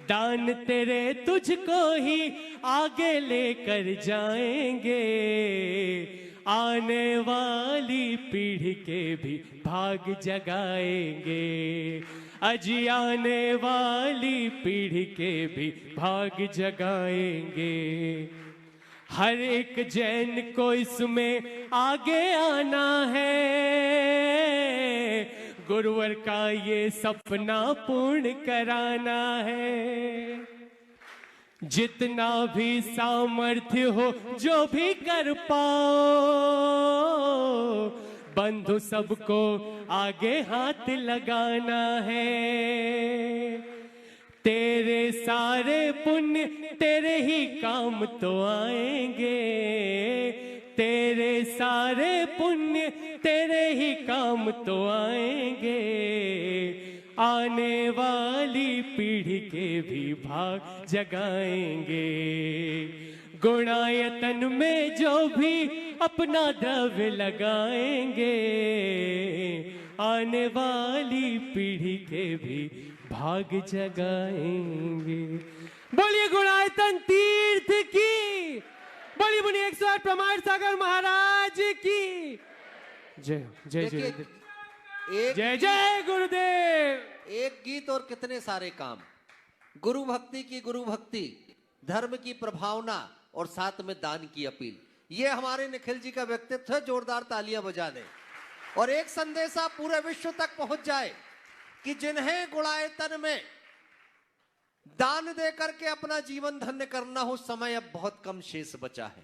दान तेरे तुझको ही आगे लेकर जाएंगे, आने वाली पीढ़ी के भी भाग जगाएंगे, अजी आने वाली पीढ़ी के भी भाग जगाएंगे। हर एक जैन को इसमें आगे आना है, गुरुवर का ये सपना पूर्ण कराना है। जितना भी सामर्थ्य हो जो भी कर पाओ, बंधु सबको आगे हाथ लगाना है। तेरे सारे पुण्य तेरे ही काम तो आएंगे, तेरे सारे पुण्य तेरे ही काम तो आएंगे, आने वाली पीढ़ी के भी भाग जगाएंगे। गुणायतन में जो भी अपना द्रव्य लगाएंगे, आने वाली पीढ़ी के भी भाग जगाएंगे। बोलिए गुणायतन तीर्थ की, बोलिए बोलिए 108 प्रमाण सागर महाराज की जय जय जय जय जय गुरुदेव। एक गीत और कितने सारे काम, गुरु भक्ति की गुरु भक्ति, धर्म की प्रभावना और साथ में दान की अपील, ये हमारे निखिल जी का व्यक्तित्व है। जोरदार तालियां बजा दें और एक संदेशा पूरे विश्व तक पहुंच जाए कि जिन्हें गुणायतन में दान दे करके अपना जीवन धन्य करना हो, समय अब बहुत कम शेष बचा है।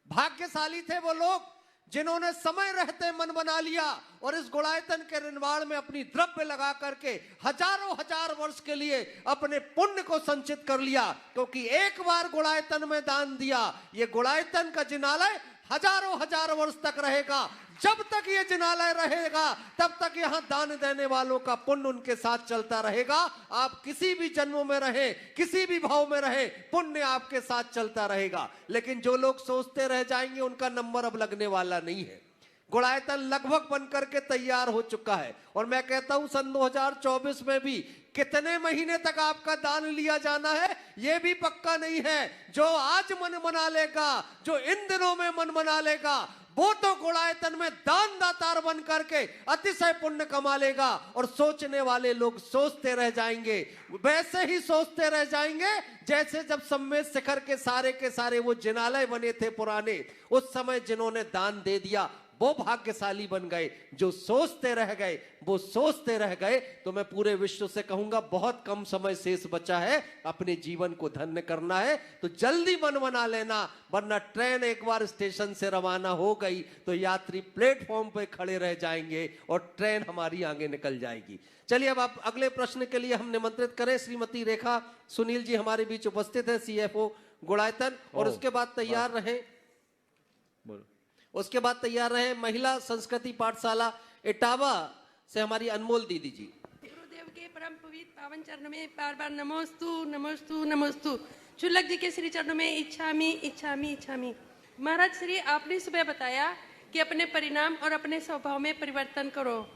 भाग्यशाली थे वो लोग जिन्होंने समय रहते मन बना लिया और इस गुणायतन के निर्माण में अपनी द्रव्य लगा करके हजारों हजार वर्ष के लिए अपने पुण्य को संचित कर लिया, क्योंकि एक बार गुणायतन में दान दिया, ये गुणायतन का जिनालय हजारों हजार वर्ष तक रहेगा। जब तक ये जिनालय रहेगा तब तक यहाँ दान देने वालों का पुण्य उनके साथ चलता रहेगा। आप किसी भी जन्म में रहे, किसी भी भाव में रहे, पुण्य आपके साथ चलता रहेगा। लेकिन जो लोग सोचते रह जाएंगे उनका नंबर अब लगने वाला नहीं है। गुणायतन लगभग बनकर के तैयार हो चुका है और मैं कहता हूं सन 2024 में भी कितने महीने तक आपका दान लिया जाना है यह भी पक्का नहीं है। जो आज मन मना लेगा, जो इन दिनों में मन मना लेगा, वो तो गुणायतन में दान दातार बन करके अतिशय पुण्य कमा लेगा। और सोचने वाले लोग सोचते रह जाएंगे, वैसे ही सोचते रह जाएंगे जैसे जब सम्मेद शिखर के सारे वो जिनालय बने थे पुराने, उस समय जिन्होंने दान दे दिया वो भाग्यशाली बन गए। जो सोचते रह गए वो सोचते रह गए। तो मैं पूरे विश्व से कहूंगा बहुत कम समय शेष बचा है, अपने जीवन को धन्य करना है तो जल्दी मन बना लेना, वरना ट्रेन एक बार स्टेशन से रवाना हो गई तो यात्री प्लेटफॉर्म पे खड़े रह जाएंगे और ट्रेन हमारी आगे निकल जाएगी। चलिए अब आप अगले प्रश्न के लिए हम निमंत्रित करें श्रीमती रेखा सुनील जी हमारे बीच उपस्थित है, CFO गुणायतन। और उसके बाद तैयार रहे महिला संस्कृति पाठशाला इटावा से हमारी अनमोल दीदी जी। गुरुदेव के परम पवित्र पावन चरणों में बार बार नमोस्तु नमोस्तु नमोस्तु। शुल्लक जी के श्री चरणों में इच्छामि इच्छामि इच्छामि। महाराज श्री, आपने सुबह बताया कि अपने परिणाम और अपने स्वभाव में परिवर्तन करो,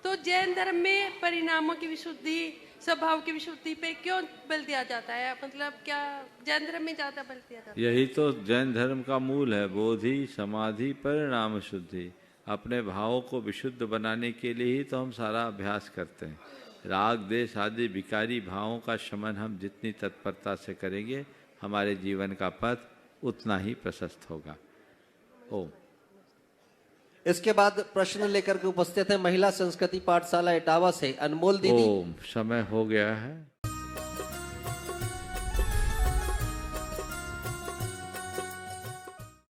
तो जैन धर्म में परिणामों की विशुद्धि, स्वभाव की विशुद्धि पे क्यों बल दिया जाता है? मतलब क्या जैन धर्म में ज्यादा बल दिया जाता है? यही तो जैन धर्म का मूल है, बोधि समाधि परिणाम शुद्धि। अपने भावों को विशुद्ध बनाने के लिए ही तो हम सारा अभ्यास करते हैं। राग देश आदि विकारी भावों का शमन हम जितनी तत्परता से करेंगे, हमारे जीवन का पथ उतना ही प्रशस्त होगा। ओम। इसके बाद प्रश्न लेकर के उपस्थित है महिला संस्कृति पाठशाला इटावा से अनमोल दीदी। ओम। समय हो गया है।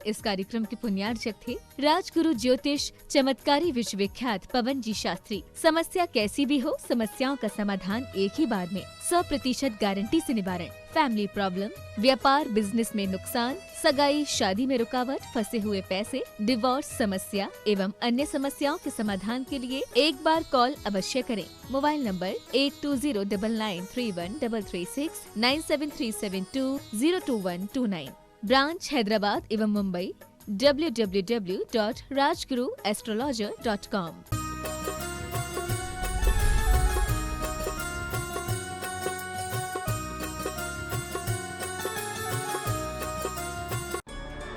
इस कार्यक्रम के पुण्यार्चक थे राजगुरु ज्योतिष चमत्कारी विश्वविख्यात पवन जी शास्त्री। समस्या कैसी भी हो, समस्याओं का समाधान एक ही बार में, 100% गारंटी से निवारण। फैमिली प्रॉब्लम, व्यापार बिजनेस में नुकसान, सगाई शादी में रुकावट, फंसे हुए पैसे, डिवोर्स समस्या एवं अन्य समस्याओं के समाधान के लिए एक बार कॉल अवश्य करें। Mobile number 8209931336 9737202129। ब्रांच हैदराबाद एवं मुंबई www.rajguruastrologer.com।